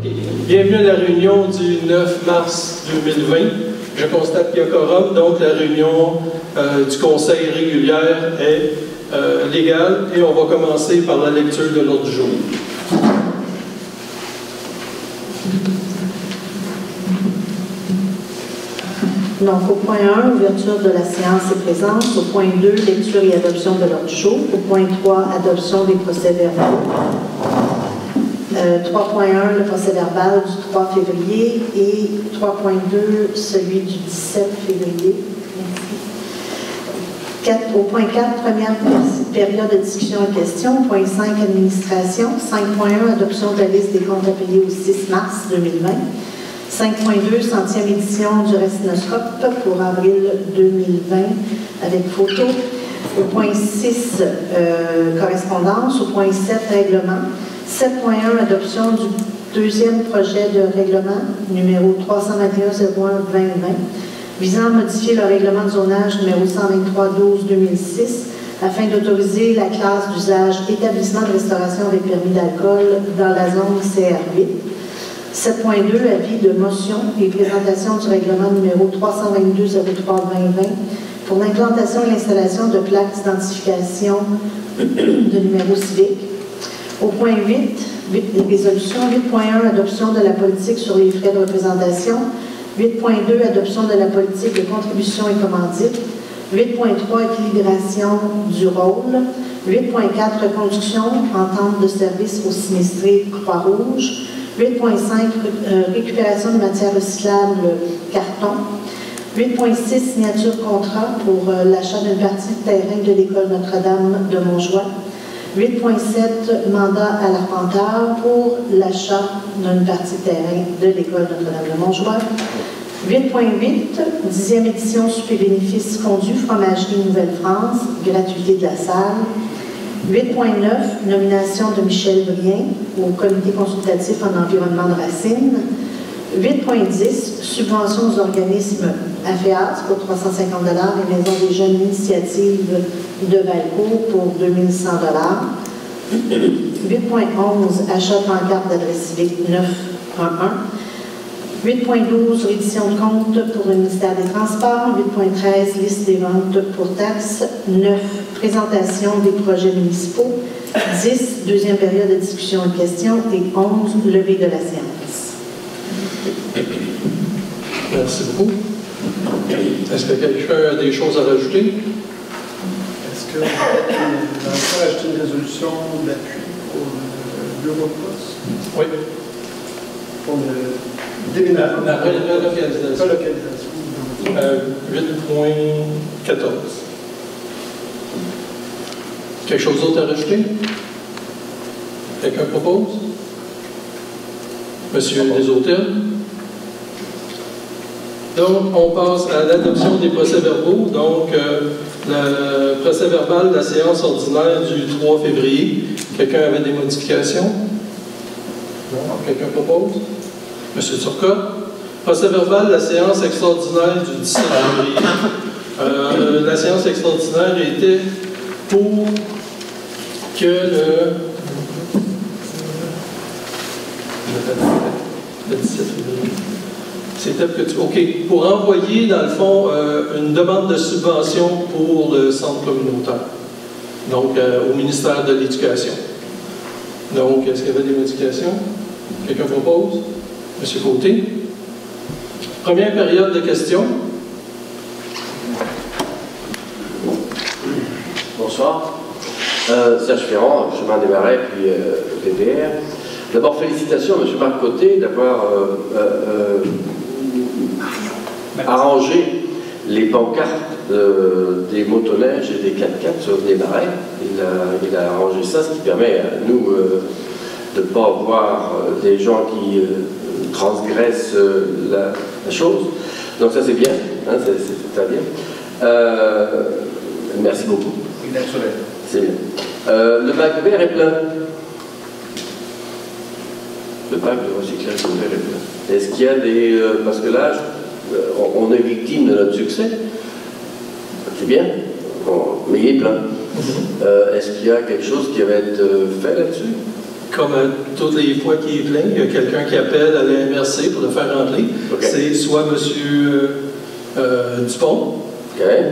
Bienvenue à la réunion du 9 mars 2020. Je constate qu'il y a quorum, donc la réunion du Conseil régulière est légale et on va commencer par la lecture de l'ordre du jour. Donc, au point 1, ouverture de la séance et présence. Au point 2, lecture et adoption de l'ordre du jour. Au point 3, adoption des procès-verbaux. 3.1, le procès-verbal du 3 février et 3.2, celui du 17 février. Merci. Au point 4, première période de discussion et questions. Au point 5, administration. 5.1, adoption de la liste des comptes à payer au 6 mars 2020. 5.2, 100e édition du Restinoscope pour avril 2020 avec photo. Au point 6, correspondance. Au point 7, règlement. 7.1, adoption du deuxième projet de règlement numéro 321-01-2020 visant à modifier le règlement de zonage numéro 123-12-2006 afin d'autoriser la classe d'usage établissement de restauration avec permis d'alcool dans la zone CR8. 7.2, avis de motion et présentation du règlement numéro 322-03-2020 pour l'implantation et l'installation de plaques d'identification de numéro civique. Au point 8, résolution. 8.1, adoption de la politique sur les frais de représentation. 8.2, adoption de la politique de contribution et commandite. 8.3, équilibration du rôle. 8.4, reconduction, entente de service aux sinistrés Croix-Rouge. 8.5, récupération de matières recyclables carton. 8.6, signature contrat pour l'achat d'une partie de terrain de l'école Notre-Dame de Montjoie. 8.7, mandat à l'arpenteur pour l'achat d'une partie de terrain de l'école Notre-Dame de Montjoie. 8.8, 10e édition Souper bénéfice conduit Fromagerie Nouvelle-France, gratuité de la salle. 8.9, nomination de Michel Brien au comité consultatif en environnement de Racine. 8.10, subvention aux organismes AFEAS pour 350 $ et Maison des jeunes initiatives de Valcourt pour 2100 $. 8.11, achat de pancarte d'adresse civique 911. 8.12, reddition de compte pour le ministère des Transports. 8.13, liste des ventes pour taxes. 9, présentation des projets municipaux. 10, deuxième période de discussion et questions. Et 11, levée de la séance. Merci beaucoup. Est-ce que quelqu'un a des choses à rajouter? Est-ce que vous pouvez ajouter une résolution d'appui pour le bureau de poste? Oui. Pour le déménagement. La relocalisation. 8.14. Quelque chose d'autre à rajouter? Quelqu'un propose? Monsieur Deshôtels? Donc, on passe à l'adoption des procès-verbaux. Donc, le procès-verbal de la séance ordinaire du 3 février. Quelqu'un avait des modifications? Non? Quelqu'un propose? Monsieur Turcotte? Procès-verbal de la séance extraordinaire du 17 février. La séance extraordinaire était pour que le 17 février. C'était OK. Pour envoyer, dans le fond, une demande de subvention pour le centre communautaire. Donc, au ministère de l'Éducation. Donc, est-ce qu'il y avait des modifications? Quelqu'un propose? Monsieur Côté. Première période de questions. Bonsoir. Serge Ferrand, chemin des Marais, puis VDR. D'abord, félicitations à M. Marc Côté d'avoir arrangé les pancartes des motoneiges et des 4x4 sur des marais. Il a arrangé ça, ce qui permet à nous de ne pas voir des gens qui transgressent la chose. Donc ça c'est bien, hein, c'est très bien. Merci beaucoup. C'est bien. Le bac vert est plein. Le bac de recyclage vert est plein. Est-ce qu'il y a des... parce que là, on est victime de notre succès. C'est bien, mais il est plein. Est-ce qu'il y a quelque chose qui va être fait là-dessus? comme toutes les fois qu'il est plein, il y a quelqu'un qui appelle à la MRC pour le faire rentrer. Okay. C'est soit M. Dupont,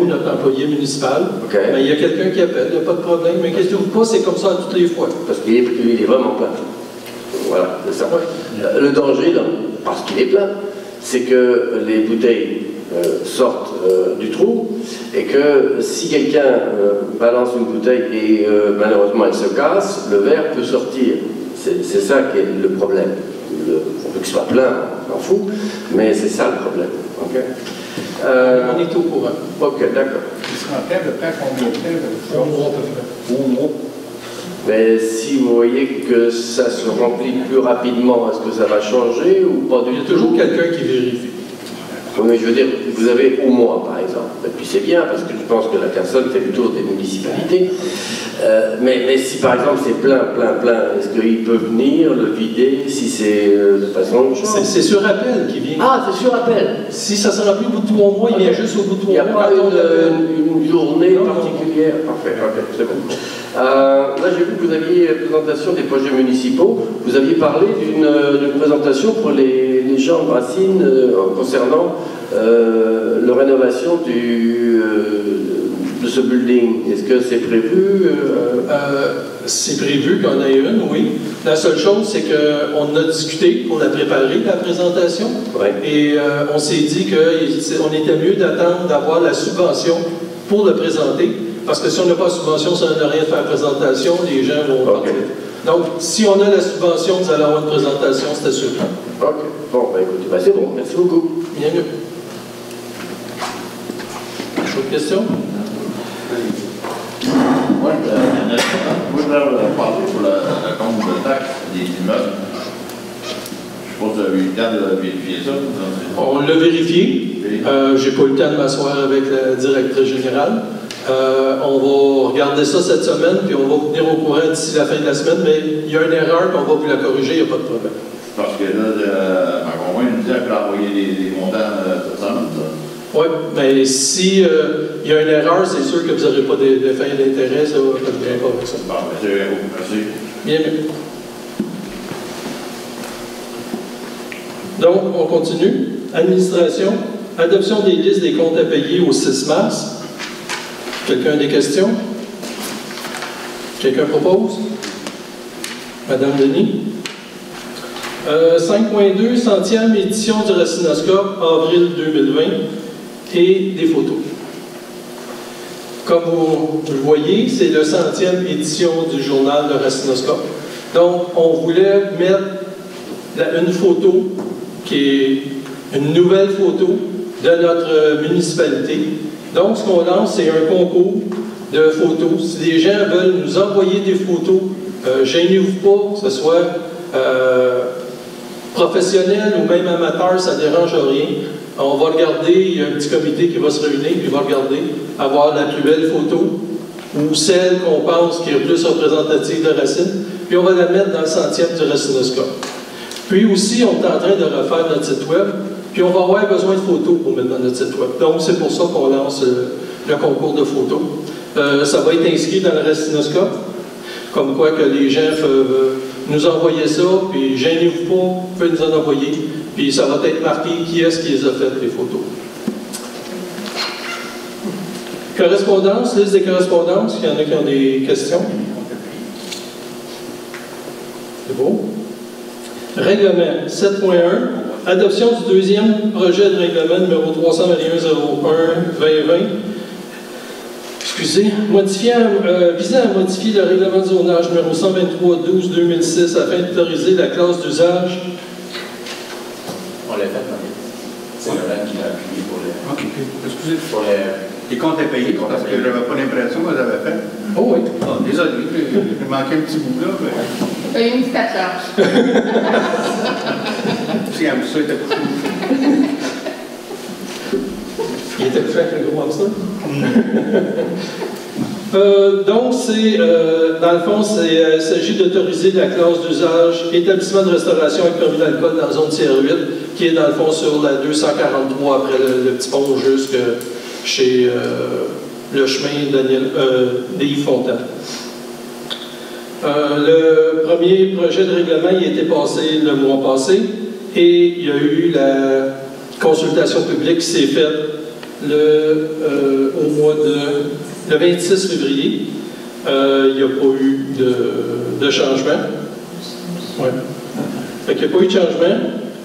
ou notre employé municipal. Mais il y a quelqu'un qui appelle, il n'y a pas de problème. Mais inquiétez-vous pas, c'est comme ça toutes les fois. Parce qu'il est vraiment plein. Voilà, c'est ça. Le danger, là, parce qu'il est plein, c'est que les bouteilles sortent du trou et que si quelqu'un balance une bouteille et malheureusement elle se casse, le verre peut sortir. C'est ça qui est le problème. On veut qu'il soit plein, on s'en fout, mais c'est ça le problème. Okay. On est au courant. Ok, d'accord. Il sera plein de près combien de temps? 1 mois à peu près. Mais si vous voyez que ça se remplit plus rapidement, est-ce que ça va changer ou pas du tout? Il y a toujours quelqu'un qui vérifie. Oui, mais je veux dire, vous avez au mois, par exemple. Et puis c'est bien, parce que je pense que la personne fait le tour des municipalités. Mais si, par exemple, c'est plein, est-ce qu'il peut venir le vider si c'est de façon urgente? C'est sur appel qu'il vient. Ah, c'est sur appel. Si ça se remplit au bout de 3 mois, il vient juste au bout de 3 mois. Il n'y a pas une journée particulière. Parfait, ok, c'est bon. Là, j'ai vu que vous aviez présentation des projets municipaux. Vous aviez parlé d'une présentation pour les gens de Racine concernant la rénovation de ce building. Est-ce que c'est prévu? C'est prévu qu'on ait une, oui. La seule chose, c'est qu'on a discuté pour la préparer, la présentation. Ouais. Et on s'est dit qu'on était mieux d'attendre d'avoir la subvention pour le présenter. Parce que si on n'a pas de subvention, ça ne sert à rien de faire présentation, les gens vont partir. Donc, si on a la subvention, vous allez avoir une présentation, c'est sûr. Ok. Bon, ben écoutez, c'est bon. Merci beaucoup. Bien mieux. Autre question? Moi, je voudrais parler pour le compte de taxe des immeubles. Je suppose que vous avez eu le temps de vérifier ça. On l'a vérifié. J'ai pas eu le temps de m'asseoir avec la directrice générale. On va regarder ça cette semaine, puis on va vous tenir au courant d'ici la fin de la semaine, mais il y a une erreur, puis on va vous la corriger, il n'y a pas de problème. Parce que là, ma conjointe me disait qu'elle a envoyé des montants cette semaine. Oui, mais si il y a une erreur, c'est sûr que vous n'aurez pas de fin d'intérêt, ça va pas bien pas avec ça. Bon, merci. Bien. Donc, on continue. Administration, adoption des listes des comptes à payer au 6 mars. Quelqu'un a des questions? Quelqu'un propose? Madame Denis? 5.2, 100e édition du Racinoscope, avril 2020, et des photos. Comme vous le voyez, c'est le 100e édition du journal de Racinoscope. Donc, on voulait mettre une photo qui est une nouvelle photo de notre municipalité. Donc, ce qu'on lance, c'est un concours de photos. Si des gens veulent nous envoyer des photos, gênez-vous pas, que ce soit professionnel ou même amateur, ça ne dérange rien. On va regarder, il y a un petit comité qui va se réunir, puis va regarder, avoir la plus belle photo, ou celle qu'on pense qui est plus représentative de Racine, puis on va la mettre dans le 100e du Racinoscope. Puis aussi, on est en train de refaire notre site web, puis on va avoir besoin de photos pour mettre dans notre site web. Donc, c'est pour ça qu'on lance le concours de photos. Ça va être inscrit dans le Racinoscope, comme quoi que les gens peuvent nous envoyer ça, puis gênez-vous pas, vous pouvez nous en envoyer, puis ça va être marqué qui est-ce qui les a faites, les photos. Correspondance, liste des correspondances, il y en a qui ont des questions. C'est beau. Règlement 7.1, adoption du deuxième projet de règlement numéro 321-01-2020. Excusez, visant à modifier le règlement de zonage numéro 123-12-2006 afin d'autoriser la classe d'usage. On l'a fait, c'est Laurent qui l'a appuyé pour les... OK. Excusez. Pour les comptes à payer. Parce que je n'avais pas l'impression que vous avez fait. Oh oui. Oh, désolé, il manquait un petit bout là. Mais... T'as une petite charge. Si elle ça était couché. Il était fait avec le gros hamster. Donc, dans le fond, il s'agit d'autoriser la classe d'usage établissement de restauration avec permis d'alcool dans la zone CR8, qui est dans le fond sur la 243 après le petit pont jusque chez le chemin des Yves Fontaine. Le premier projet de règlement il a été passé le mois passé et il y a eu la consultation publique qui s'est faite au mois le 26 février. Il n'y a pas eu de changement. Ouais. Fait qu'il n'y a pas eu de changement.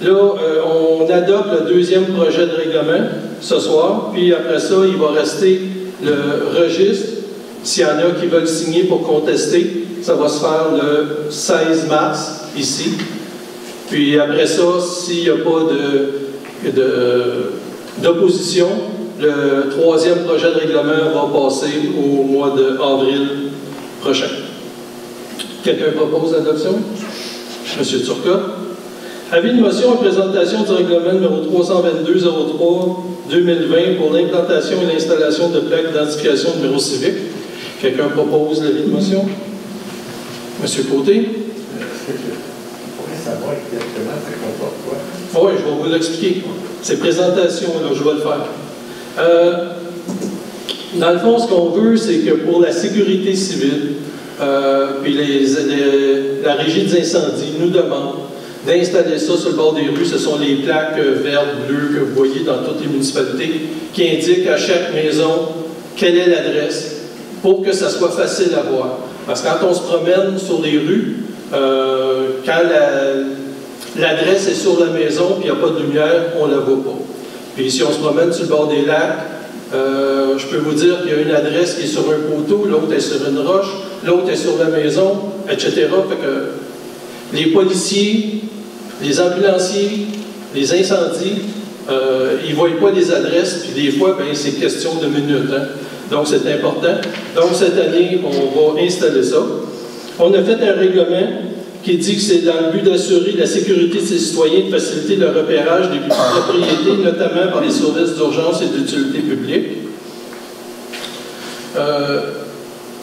Là, on adopte le deuxième projet de règlement ce soir, puis après ça, il va rester le registre. S'il y en a qui veulent signer pour contester, ça va se faire le 16 mars, ici. Puis après ça, s'il n'y a pas d'opposition, le troisième projet de règlement va passer au mois d'avril prochain. Quelqu'un propose l'adoption? Monsieur Turcotte. Avis de motion en présentation du règlement numéro 322-03-2020 pour l'implantation et l'installation de plaques d'identification de numéro civique. Quelqu'un propose l'avis de motion? Monsieur Côté. On pourrait savoir exactement ce qu'on comporte quoi. Oui, je vais vous l'expliquer. C'est présentation, là, je vais le faire. Dans le fond, ce qu'on veut, c'est que pour la sécurité civile, puis la Régie des incendies nous demande d'installer ça sur le bord des rues. Ce sont les plaques vertes, bleues que vous voyez dans toutes les municipalités qui indiquent à chaque maison quelle est l'adresse pour que ça soit facile à voir. Parce que quand on se promène sur les rues, quand l'adresse est sur la maison et il n'y a pas de lumière, on ne la voit pas. Puis si on se promène sur le bord des lacs, je peux vous dire qu'il y a une adresse qui est sur un poteau, l'autre est sur une roche, l'autre est sur la maison, etc. Fait que les policiers, les ambulanciers, les incendies, ils ne voient pas les adresses, puis des fois, ben, c'est question de minutes. Hein? Donc, c'est important. Donc, cette année, on va installer ça. On a fait un règlement qui dit que c'est dans le but d'assurer la sécurité de ses citoyens, de faciliter le repérage des propriétés, notamment par les services d'urgence et d'utilité publique.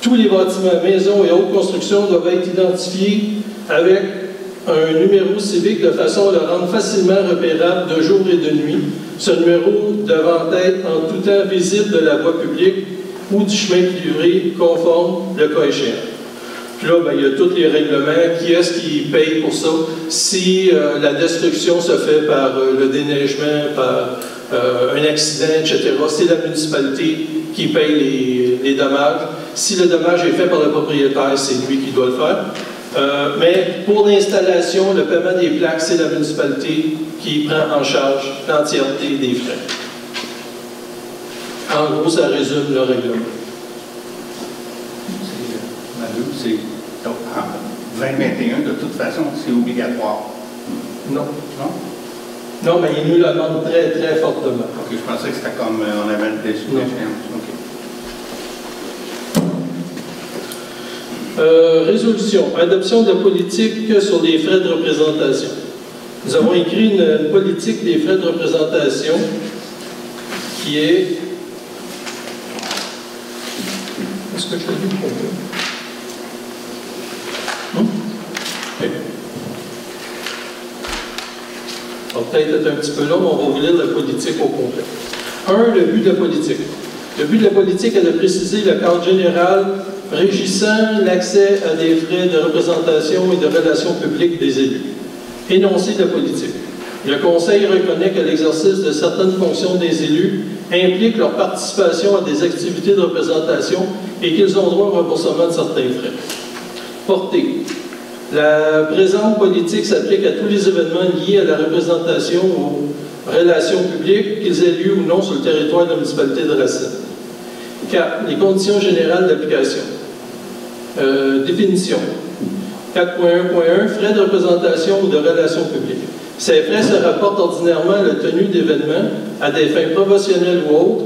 Tous les bâtiments, maisons et autres constructions doivent être identifiés avec un numéro civique de façon à le rendre facilement repérable de jour et de nuit. Ce numéro devant être en tout temps visible de la voie publique ou du chemin privé conforme le cas échéant. Puis là, ben, il y a tous les règlements. Qui est-ce qui paye pour ça? Si la destruction se fait par le déneigement, par un accident, etc., c'est la municipalité qui paye les dommages. Si le dommage est fait par le propriétaire, c'est lui qui doit le faire. Mais pour l'installation, le paiement des plaques, c'est la municipalité qui prend en charge l'entièreté des frais. En gros, ça résume le règlement. C'est donc en 2021, de toute façon, c'est obligatoire. Non. Non? Non, mais il nous le demande très, très fortement. OK, je pensais que c'était comme on avait des sous-échéances. OK. Résolution. Adoption de politique sur les frais de représentation. Nous avons écrit une politique des frais de représentation qui est... Est-ce que je l'ai lu pour vous? Ça va peut-être être un petit peu long, mais on va vous lire la politique au complet. 1. Le but de la politique. Le but de la politique est de préciser le cadre général régissant l'accès à des frais de représentation et de relations publiques des élus. Énoncé de la politique. Le Conseil reconnaît que l'exercice de certaines fonctions des élus implique leur participation à des activités de représentation et qu'ils ont droit au remboursement de certains frais. Portée. La présente politique s'applique à tous les événements liés à la représentation aux relations publiques, qu'ils aient lieu ou non sur le territoire de la municipalité de Racine. 4. Les conditions générales d'application. Définition. 4.1.1. Frais de représentation ou de relations publiques. Ces frais se rapportent ordinairement à la tenue d'événements à des fins professionnelles ou autres,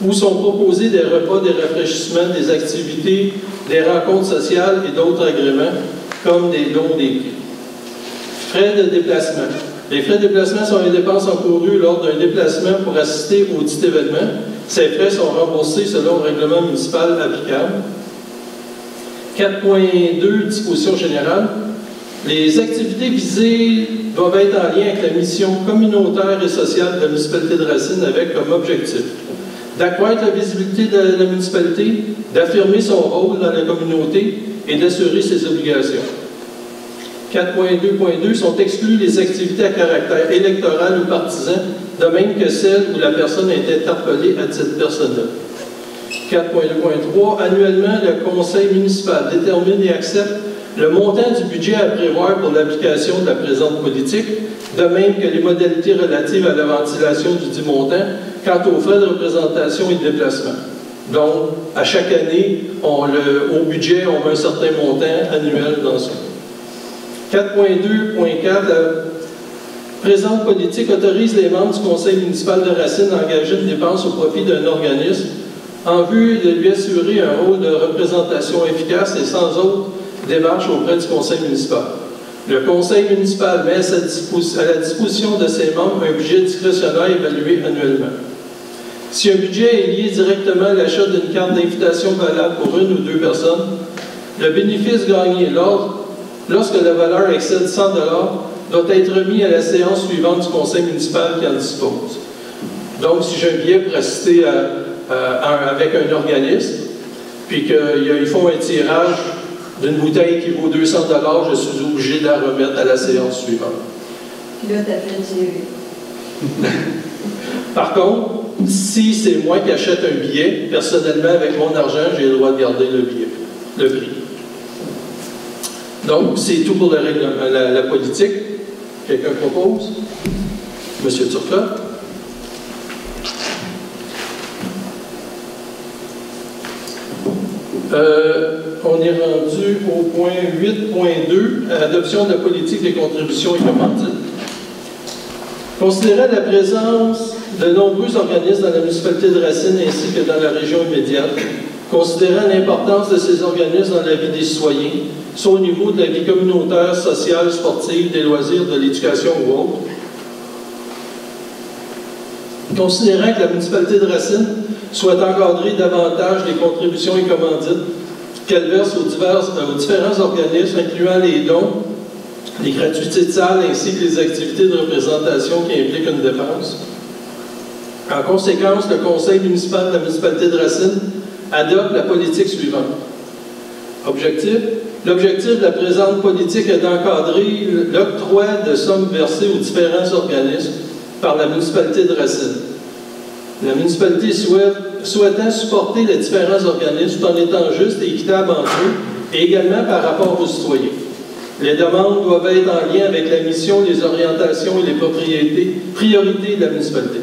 où sont proposés des repas, des rafraîchissements, des activités, des rencontres sociales et d'autres agréments, comme des dons, des prix. Frais de déplacement. Les frais de déplacement sont les dépenses encourues lors d'un déplacement pour assister au dit événement. Ces frais sont remboursés selon le règlement municipal applicable. 4.2, disposition générale. Les activités visées doivent être en lien avec la mission communautaire et sociale de la municipalité de Racine avec comme objectif d'accroître la visibilité de la municipalité, d'affirmer son rôle dans la communauté et d'assurer ses obligations. 4.2.2 sont exclues les activités à caractère électoral ou partisan, de même que celles où la personne a été interpellée à titre personnel. 4.2.3, annuellement, le conseil municipal détermine et accepte le montant du budget à prévoir pour l'application de la présente politique, de même que les modalités relatives à la ventilation du dit montant quant aux frais de représentation et de déplacement. Donc, à chaque année, au budget, on met un certain montant annuel dans ça. 4.2.4, la présente politique autorise les membres du conseil municipal de Racine à engager une dépense au profit d'un organisme en vue de lui assurer un rôle de représentation efficace et sans autre démarche auprès du conseil municipal. Le conseil municipal met à la disposition de ses membres un budget discrétionnaire évalué annuellement. Si un budget est lié directement à l'achat d'une carte d'invitation valable pour une ou deux personnes, le bénéfice gagné lorsque la valeur excède 100 $ doit être remis à la séance suivante du conseil municipal qui en dispose. Donc, si j'ai un billet pour assister avec un organisme, puis qu'ils font un tirage d'une bouteille qui vaut 200 $, je suis obligé de la remettre à la séance suivante. Puis là, tu as fait tirer. Par contre, si c'est moi qui achète un billet, personnellement, avec mon argent, j'ai le droit de garder le billet, le prix. Donc, c'est tout pour la politique. Quelqu'un propose? Monsieur Turcotte? On est rendu au point 8.2, à l'adoption de la politique des contributions et commandites. Considérant la présence de nombreux organismes dans la municipalité de Racine ainsi que dans la région immédiate, considérant l'importance de ces organismes dans la vie des citoyens, soit au niveau de la vie communautaire, sociale, sportive, des loisirs, de l'éducation ou autre, considérant que la municipalité de Racine souhaite encadrer davantage les contributions et commandites qu'elle verse aux différents organismes, incluant les dons, les gratuités de salle ainsi que les activités de représentation qui impliquent une dépense. En conséquence, le conseil municipal de la municipalité de Racine adopte la politique suivante. Objectif. L'objectif de la présente politique est d'encadrer l'octroi de sommes versées aux différents organismes par la municipalité de Racine. La municipalité souhaitant supporter les différents organismes tout en étant juste et équitable entre eux et également par rapport aux citoyens. Les demandes doivent être en lien avec la mission, les orientations et les priorités de la municipalité.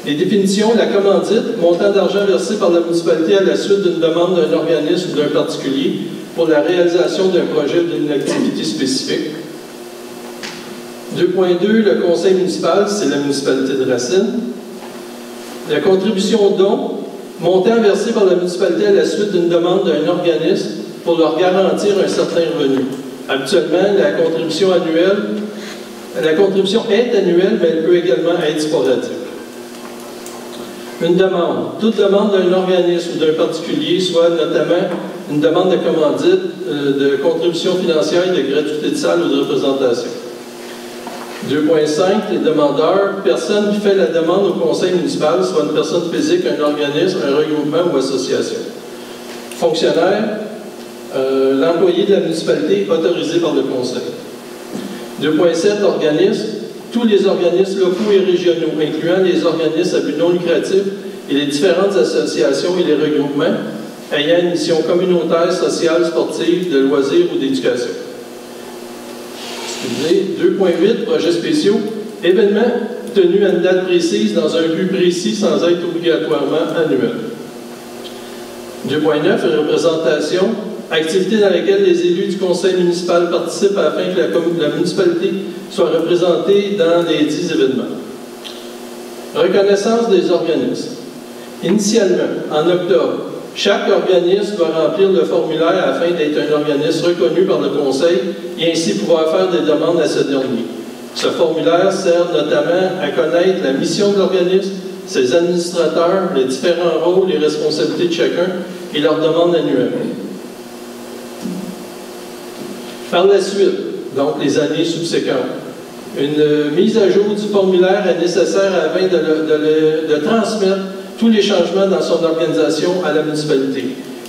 Les définitions, la commandite, montant d'argent versé par la municipalité à la suite d'une demande d'un organisme ou d'un particulier pour la réalisation d'un projet ou d'une activité spécifique. 2.2, le conseil municipal, c'est la municipalité de Racine. La contribution don, montant versé par la municipalité à la suite d'une demande d'un organisme pour leur garantir un certain revenu. Habituellement, la contribution est annuelle, mais elle peut également être sporadique. Une demande. Toute demande d'un organisme ou d'un particulier, soit notamment une demande de commandite, de contribution financière, de gratuité de salle ou de représentation. 2.5, les demandeurs, personne qui fait la demande au conseil municipal, soit une personne physique, un organisme, un regroupement ou association. Fonctionnaire, l'employé de la municipalité autorisé par le conseil. 2.7, organisme, tous les organismes locaux et régionaux, incluant les organismes à but non lucratif et les différentes associations et les regroupements ayant une mission communautaire, sociale, sportive, de loisirs ou d'éducation. 2.8, projets spéciaux, événements tenus à une date précise dans un but précis sans être obligatoirement annuel. 2.9, représentation, activités dans lesquelles les élus du conseil municipal participent afin que la municipalité soit représentée dans les 10 événements. Reconnaissance des organismes. Initialement, en octobre, chaque organisme doit remplir le formulaire afin d'être un organisme reconnu par le conseil et ainsi pouvoir faire des demandes à ce dernier. Ce formulaire sert notamment à connaître la mission de l'organisme, ses administrateurs, les différents rôles et responsabilités de chacun et leurs demandes annuelles. Par la suite, donc les années subséquentes, une mise à jour du formulaire est nécessaire afin de transmettre tous les changements dans son organisation à la municipalité.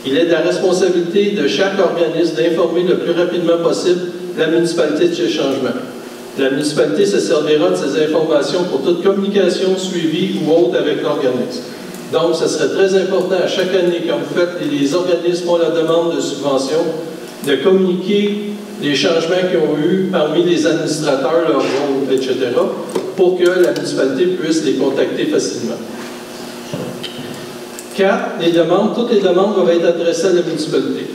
Il est de la responsabilité de chaque organisme d'informer le plus rapidement possible la municipalité de ces changements. La municipalité se servira de ces informations pour toute communication, suivi ou autre avec l'organisme. Donc, ce serait très important à chaque année, quand vous faites, les organismes font la demande de subvention, de communiquer les changements qu'ils ont eus parmi les administrateurs, leur rôle, etc., pour que la municipalité puisse les contacter facilement. 4. Les demandes. Toutes les demandes doivent être adressées à la municipalité.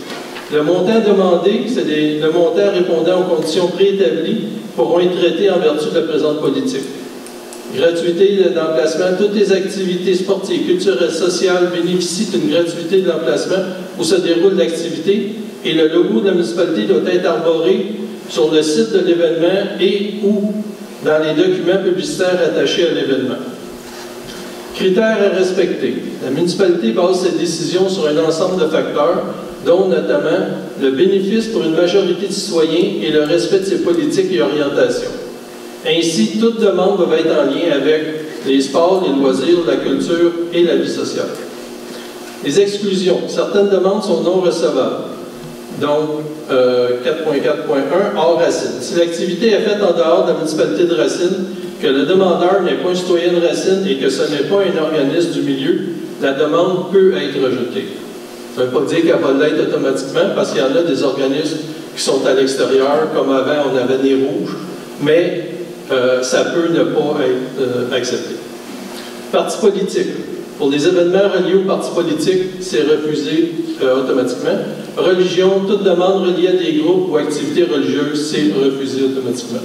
Le montant demandé, c'est le montant répondant aux conditions préétablies pourront être traités en vertu de la présente politique. Gratuité d'emplacement. Toutes les activités sportives, culturelles, sociales bénéficient d'une gratuité de l'emplacement où se déroule l'activité et le logo de la municipalité doit être arboré sur le site de l'événement et ou dans les documents publicitaires attachés à l'événement. Critères à respecter. La municipalité base ses décisions sur un ensemble de facteurs, dont notamment le bénéfice pour une majorité de citoyens et le respect de ses politiques et orientations. Ainsi, toute demande doit être en lien avec les sports, les loisirs, la culture et la vie sociale. Les exclusions. Certaines demandes sont non recevables. Donc, 4.4.1, hors Racine. Si l'activité est faite en dehors de la municipalité de Racine, que le demandeur n'est pas un citoyen de Racine et que ce n'est pas un organisme du milieu, la demande peut être rejetée. Ça ne veut pas dire qu'elle va l'être automatiquement, parce qu'il y en a des organismes qui sont à l'extérieur, comme avant on avait des rouges, mais ça peut ne pas être accepté. Parti politique. Pour les événements reliés au parti politique, c'est refusé automatiquement. Religion, toute demande reliée à des groupes ou activités religieuses, c'est refusé automatiquement.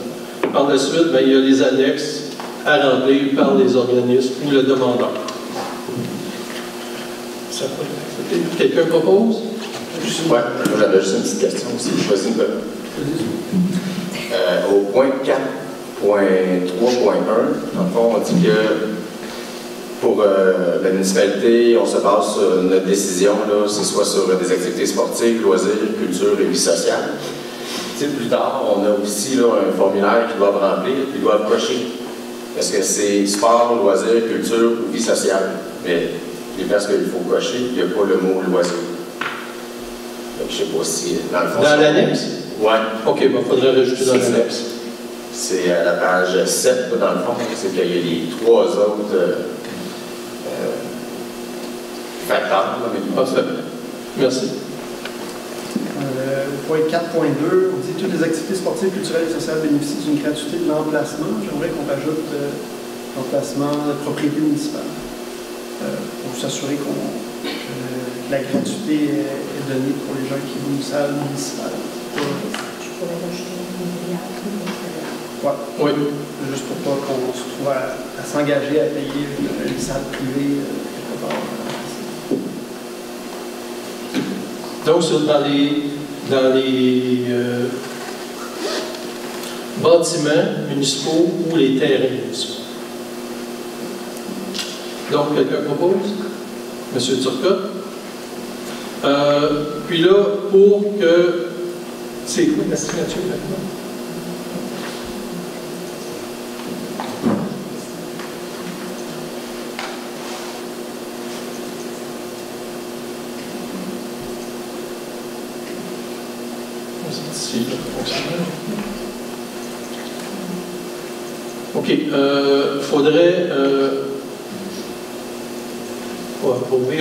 Par la suite, il y a les annexes à remplir par les organismes ou le demandeur. Ça peut être accepté. Quelqu'un propose? Oui, j'avais juste une petite question aussi. Je choisis une bonne. Au point 4.3.1, en fond, on dit que pour la municipalité, on se base sur notre décision, c'est soit sur des activités sportives, loisirs, culture et vie sociale. Plus tard, on a aussi un formulaire qu'ils doivent remplir, qu'ils doivent cocher. Est-ce que c'est sport, loisirs, culture ou vie sociale? Mais les places qu'il faut cocher, il n'y a pas le mot loisir. Je ne sais pas si dans le fond. Dans l'annexe? Oui. OK, il faudrait rajouter dans l'annexe. C'est à la page 7, dans le fond. C'est qu'il y a les 3 autres facteurs. Parfait. Merci. Point 4.2, on dit toutes les activités sportives, culturelles et sociales bénéficient d'une gratuité de l'emplacement. J'aimerais qu'on rajoute l'emplacement de propriété municipale pour s'assurer que la gratuité est donnée pour les gens qui vont une salle municipale. Je pourrais rajouter une ouais. Oui. Juste pour pas qu'on se trouve à s'engager à payer une salle privée quelque part. Donc, dans les bâtiments municipaux ou les terrains municipaux. Donc, quelqu'un propose? Monsieur Turcotte. Puis là, pour que... C'est quoi la signature maintenant? OK. Il faudrait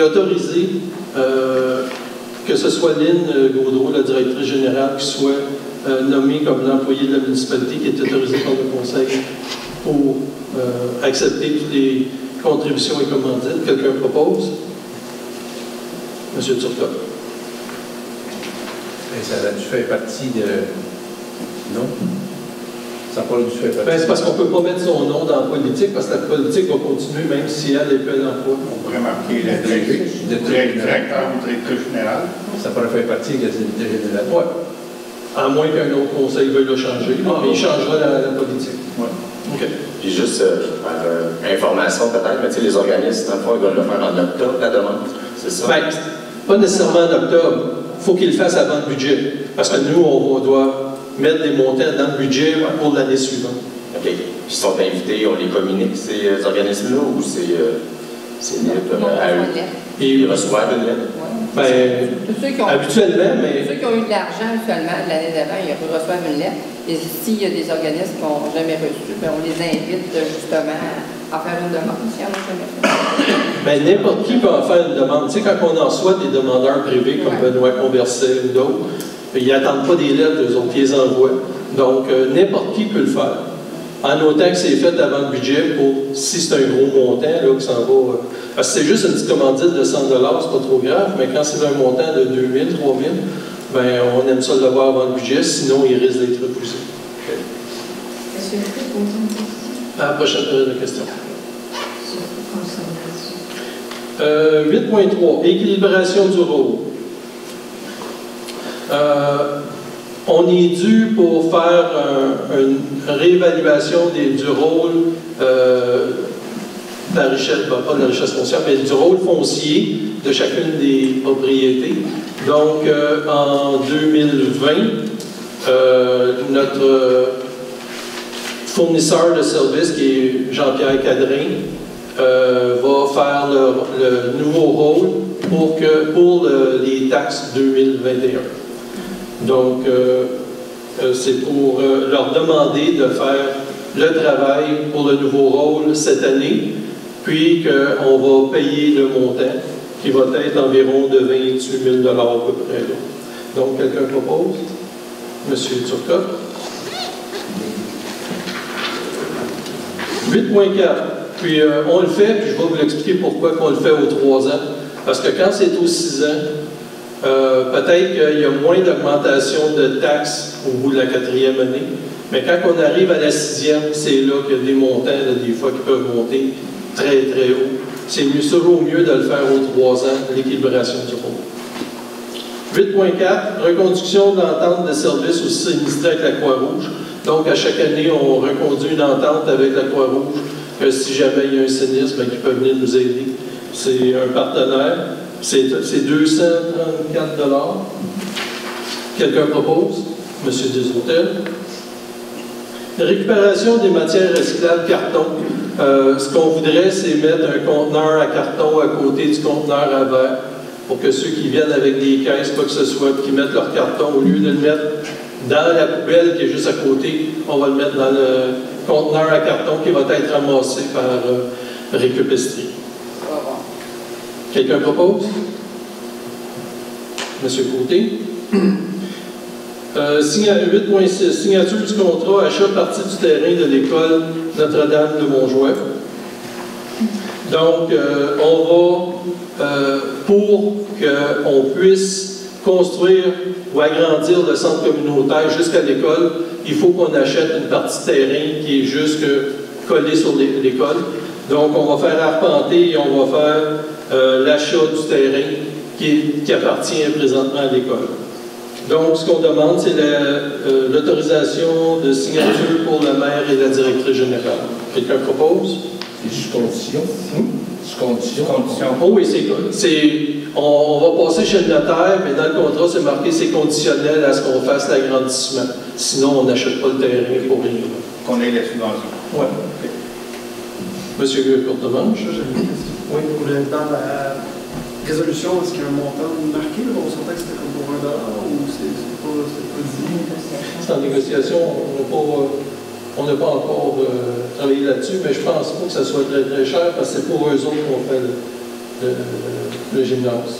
autoriser que ce soit Lynn Gaudreau, la directrice générale, qui soit nommée comme l'employé de la municipalité qui est autorisé par le conseil pour accepter toutes les contributions et commandites. Quelqu'un propose? Monsieur Turcotte. Ça a dû faire partie de... Non? Ça n'a pas dû faire partie. C'est parce qu'on ne peut pas mettre son nom dans la politique, parce que la politique va continuer même si elle est pleine d'emploi. On pourrait marquer le directeur ou directrice générale. Ça pourrait faire partie de la directrice générale. Oui. À moins qu'un autre conseil veuille le changer. Mais il changera la politique. Oui. OK. Puis juste, information peut-être, mais tu sais, les organismes, dans le fond, ils doivent le faire en octobre, la demande. C'est ça? Bien, pas nécessairement en octobre. Il faut qu'ils le fassent avant le budget. Parce que nous, on doit mettre des montants dans le budget pour l'année suivante. OK. Ils sont invités, on les communique, ces organismes-là, ou c'est libre à eux? Ils reçoivent une lettre? Oui. Ben, habituellement, mais... Ceux qui ont eu de l'argent actuellement l'année d'avant, ils reçoivent une lettre. Et s'il y a des organismes qui n'ont jamais reçu, ben on les invite justement à faire une demande s'ils n'en ont jamais fait. Ben, n'importe qui peut en faire une demande. Tu sais, quand on en soit des demandeurs privés comme Benoît Converset ou d'autres, ils n'attendent pas des lettres, eux autres, ils les envoient. Donc, n'importe qui peut le faire. En autant que c'est fait avant le budget pour, si c'est un gros montant, là, qui s'en va. Parce que c'est juste une petite commandite de 100 $, c'est pas trop grave, mais quand c'est un montant de 2 000, 3 000, ben, on aime ça le voir avant le budget, sinon il risque d'être repoussé. Okay. Est-ce que vous pouvez poser une question? À la prochaine période de questions. Sur 8.3, équilibration du rôle. On est dû pour faire une réévaluation du rôle de la richesse, pas de la richesse foncière, mais du rôle foncier de chacune des propriétés. Donc, en 2020, notre fournisseur de services, qui est Jean-Pierre Cadrin, va faire le nouveau rôle pour les taxes 2021. Donc, c'est pour leur demander de faire le travail pour le nouveau rôle cette année, puis qu'on va payer le montant, qui va être environ de 28 000 $ à peu près. Là. Donc, quelqu'un propose? Monsieur Turcotte. 8.4. Puis, on le fait, puis je vais vous l'expliquer pourquoi on le fait aux 3 ans. Parce que quand c'est aux 6 ans, peut-être qu'il y a moins d'augmentation de taxes au bout de la 4e année, mais quand on arrive à la 6e, c'est là qu'il y a des montants, là, des fois, qui peuvent monter très, très haut. C'est toujours mieux de le faire aux 3 ans, l'équilibration du rôle. 8.4, reconduction de l'entente de service aussi administrée avec la Croix-Rouge. Donc, à chaque année, on reconduit une entente avec la Croix-Rouge, que si jamais il y a un sinistre, ben, qui peut venir nous aider. C'est un partenaire. C'est 234 $. Quelqu'un propose? Monsieur Desautels. Récupération des matières recyclables carton. Ce qu'on voudrait, c'est mettre un conteneur à carton à côté du conteneur à verre pour que ceux qui viennent avec des caisses, quoi que ce soit, qui mettent leur carton, au lieu de le mettre dans la poubelle qui est juste à côté, on va le mettre dans le conteneur à carton qui va être ramassé par Récupestrie. Quelqu'un propose? Monsieur Côté. 8.6. Signature du contrat, achat partie du terrain de l'école Notre-Dame de Montjoie. Donc, on va, pour qu'on puisse construire ou agrandir le centre communautaire jusqu'à l'école, il faut qu'on achète une partie de terrain qui est juste collée sur l'école. Donc, on va faire arpenter et on va faire l'achat du terrain qui appartient présentement à l'école. Donc, ce qu'on demande, c'est l'autorisation de signature pour le maire et la directrice générale. Quelqu'un propose? C'est sous condition. Sous condition. Oh oui, on va passer chez le notaire, mais dans le contrat, c'est marqué c'est conditionnel à ce qu'on fasse l'agrandissement. Sinon, on n'achète pas le terrain pour rien. Qu'on ait la subvention. Oui. Okay. Monsieur Courtemanche, j'ai une question. Oui, dans la résolution, est-ce qu'il y a un montant marqué? On sentait que c'était comme pour $1 ou c'est pas dit? C'est en négociation, on n'a pas encore travaillé là-dessus, mais je pense pas que ça soit très très cher parce que c'est pour eux autres qu'on fait le gymnase.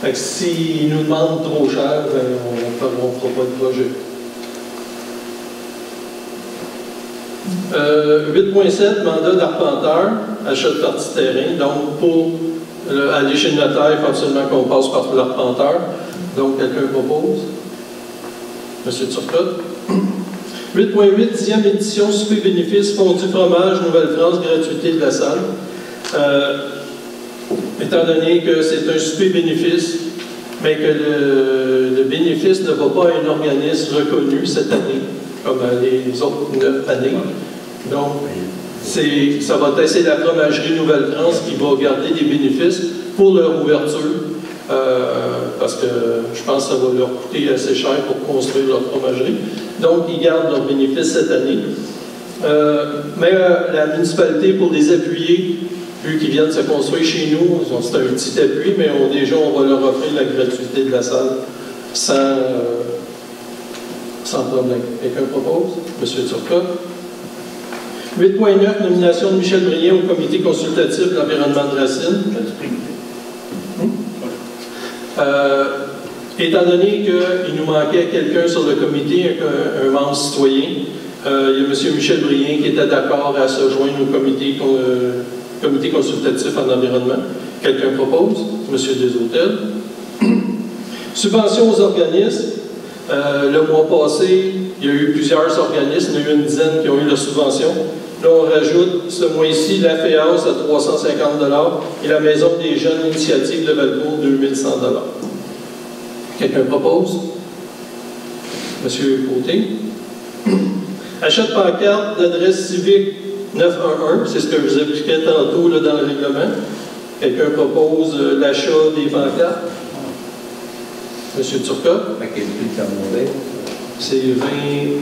Fait que s'ils nous demandent trop cher, ben, on ne fera pas de projet. 8.7, mandat d'arpenteur, achat de partie de terrain. Donc, pour aller chez le notaire, il faut absolument qu'on passe par l'arpenteur. Donc, quelqu'un propose? Monsieur Turcotte. 8.8, 10e édition, souper bénéfice, fondu fromage, Nouvelle-France, gratuité de la salle. Étant donné que c'est un souper bénéfice, mais que le bénéfice ne va pas à un organisme reconnu cette année, comme les autres 9 années. Donc, ça va être la fromagerie Nouvelle-France qui va garder des bénéfices pour leur ouverture, parce que je pense que ça va leur coûter assez cher pour construire leur fromagerie. Donc, ils gardent leurs bénéfices cette année. Mais la municipalité, pour les appuyer, vu qu'ils viennent se construire chez nous, c'est un petit appui, mais déjà, on va leur offrir la gratuité de la salle sans problème. Quelqu'un propose? Monsieur Turcotte. 8.9, nomination de Michel Brien au comité consultatif de l'environnement de Racine. Étant donné qu'il nous manquait quelqu'un sur le comité, un membre citoyen, il y a M. Michel Brien qui était d'accord à se joindre au comité consultatif en environnement. Quelqu'un propose? M. Deshôtels. Subvention aux organismes. Le mois passé, il y a eu plusieurs organismes, il y en a eu une dizaine qui ont eu leur subvention. Là, on rajoute ce mois-ci la FEAS à 350 $ et la Maison des jeunes initiatives de Valcourt, 2100 $. Quelqu'un propose? Monsieur Côté. Achat de pancarte d'adresse civique 911, c'est ce que je vous expliquais tantôt là, dans le règlement. Quelqu'un propose l'achat des pancartes? Monsieur Turcotte. C'est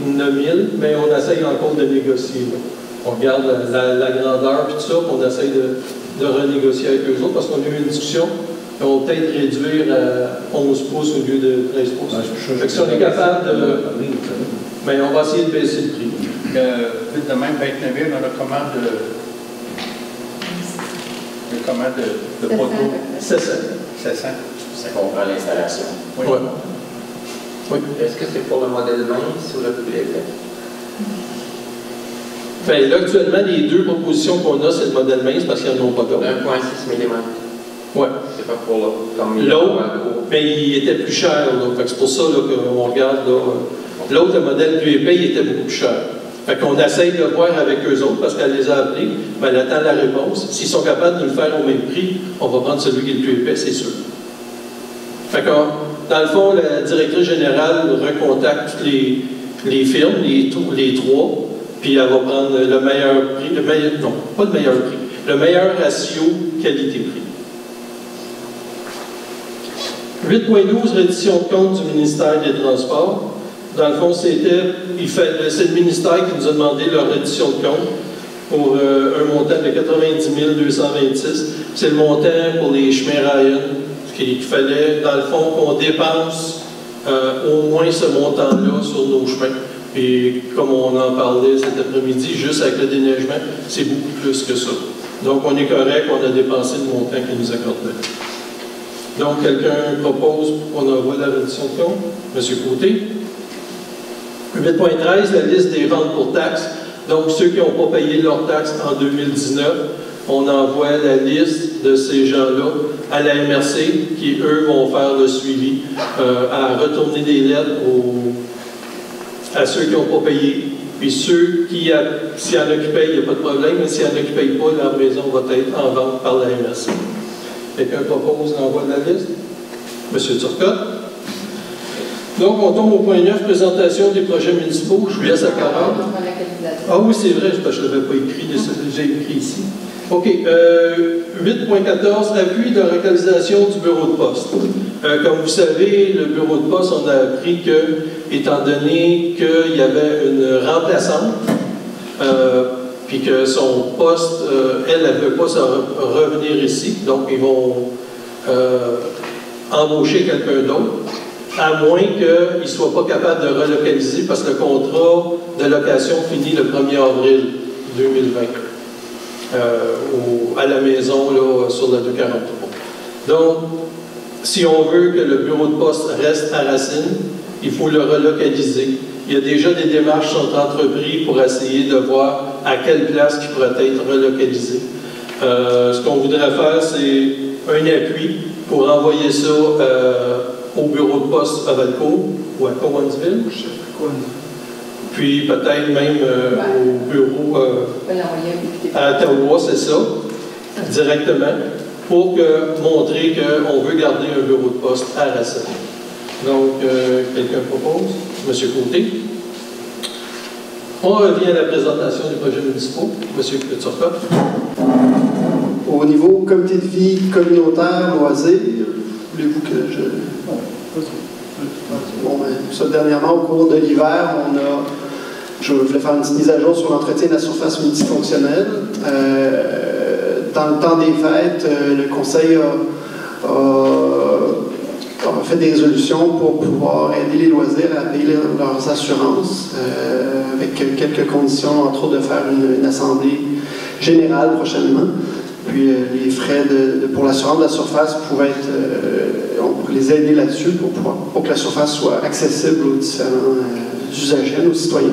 29 000, mais on essaye encore de négocier. Là. On regarde la grandeur et tout ça, puis on essaye de renégocier avec eux autres parce qu'on a eu une discussion. On va peut-être réduire à 11 pouces au lieu de 13 pouces. Fait que si on est capable de. Mais on va essayer de baisser le prix. Vite de même, 29 000, on a commande de poteaux. 700. Ça comprend l'installation. Oui. Ouais. Oui. Est-ce que c'est pour le modèle mince ou le plus épais? Bien, là, actuellement, les deux propositions qu'on a, c'est le modèle mince parce qu'ils n'en ont pas d'autres. 1,6 mm. Oui. C'est pas pour l'autre. L'autre, mais il était plus cher. C'est pour ça qu'on regarde. L'autre, le modèle plus épais, il était beaucoup plus cher. Fait qu'on essaye de voir avec eux autres parce qu'elle les a appelés. Mais elle attend la réponse. S'ils sont capables de le faire au même prix, on va prendre celui qui est le plus épais, c'est sûr. Fait que, dans le fond, la directrice générale recontacte toutes les firmes, les trois, puis elle va prendre le meilleur prix, non, pas le meilleur prix, le meilleur ratio qualité-prix. 8.12, reddition de compte du ministère des Transports. Dans le fond, c'est le ministère qui nous a demandé leur reddition de compte pour un montant de 90 226. C'est le montant pour les chemins Ryan. Il fallait, dans le fond, qu'on dépense au moins ce montant-là sur nos chemins. Et comme on en parlait cet après-midi, juste avec le déneigement, c'est beaucoup plus que ça. Donc, on est correct, on a dépensé le montant qu'ils nous accordait. Donc, quelqu'un propose qu'on envoie la reddition de compte? Monsieur Côté. 8.13, la liste des ventes pour taxes. Donc, ceux qui n'ont pas payé leurs taxes en 2019, on envoie la liste de ces gens-là à la MRC, qui, eux, vont faire le suivi, à retourner des lettres à ceux qui n'ont pas payé. Puis ceux qui, s'il y en a qui payent, il n'y a pas de problème, mais s'il y en a qui ne payent pas, leur maison va être en vente par la MRC. Quelqu'un propose l'envoi de la liste? Monsieur Turcotte. Donc, on tombe au point 9, présentation des projets municipaux. Je vous laisse la parole. Ah oui, c'est vrai, parce que je ne l'avais pas écrit, j'ai écrit ici. OK. 8.14, appui de localisation du bureau de poste. Comme vous savez, le bureau de poste, on a appris que, étant donné qu'il y avait une remplaçante, puis que son poste, elle ne veut pas revenir ici, donc ils vont embaucher quelqu'un d'autre, à moins qu'ils ne soient pas capables de relocaliser, parce que le contrat de location finit le 1er avril 2020. À la maison là, sur la 243. Donc, si on veut que le bureau de poste reste à Racine, il faut le relocaliser. Il y a déjà des démarches qui sont entreprises pour essayer de voir à quelle place il pourrait être relocalisé. Ce qu'on voudrait faire, c'est un appui pour envoyer ça au bureau de poste à Valcourt ou à Cowansville. Puis peut-être même au bureau à Ottawa, c'est ça, directement, pour montrer qu'on veut garder un bureau de poste à Racine. Donc, quelqu'un propose? Monsieur Côté. On revient à la présentation des projets municipaux. Monsieur Turcotte. Au niveau comité de vie communautaire, loisirs, voulez-vous que je... Bon, ça, dernièrement, au cours de l'hiver, on a Je voulais faire une petite mise à jour sur l'entretien de la surface multifonctionnelle. Dans le temps des fêtes, le Conseil a fait des résolutions pour pouvoir aider les loisirs à payer leurs assurances, avec quelques conditions, entre autres de faire une assemblée générale prochainement. Puis les frais pour l'assurance de la surface pouvaient être, on pourrait les aider là-dessus pour que la surface soit accessible aux différents usagers, aux citoyens.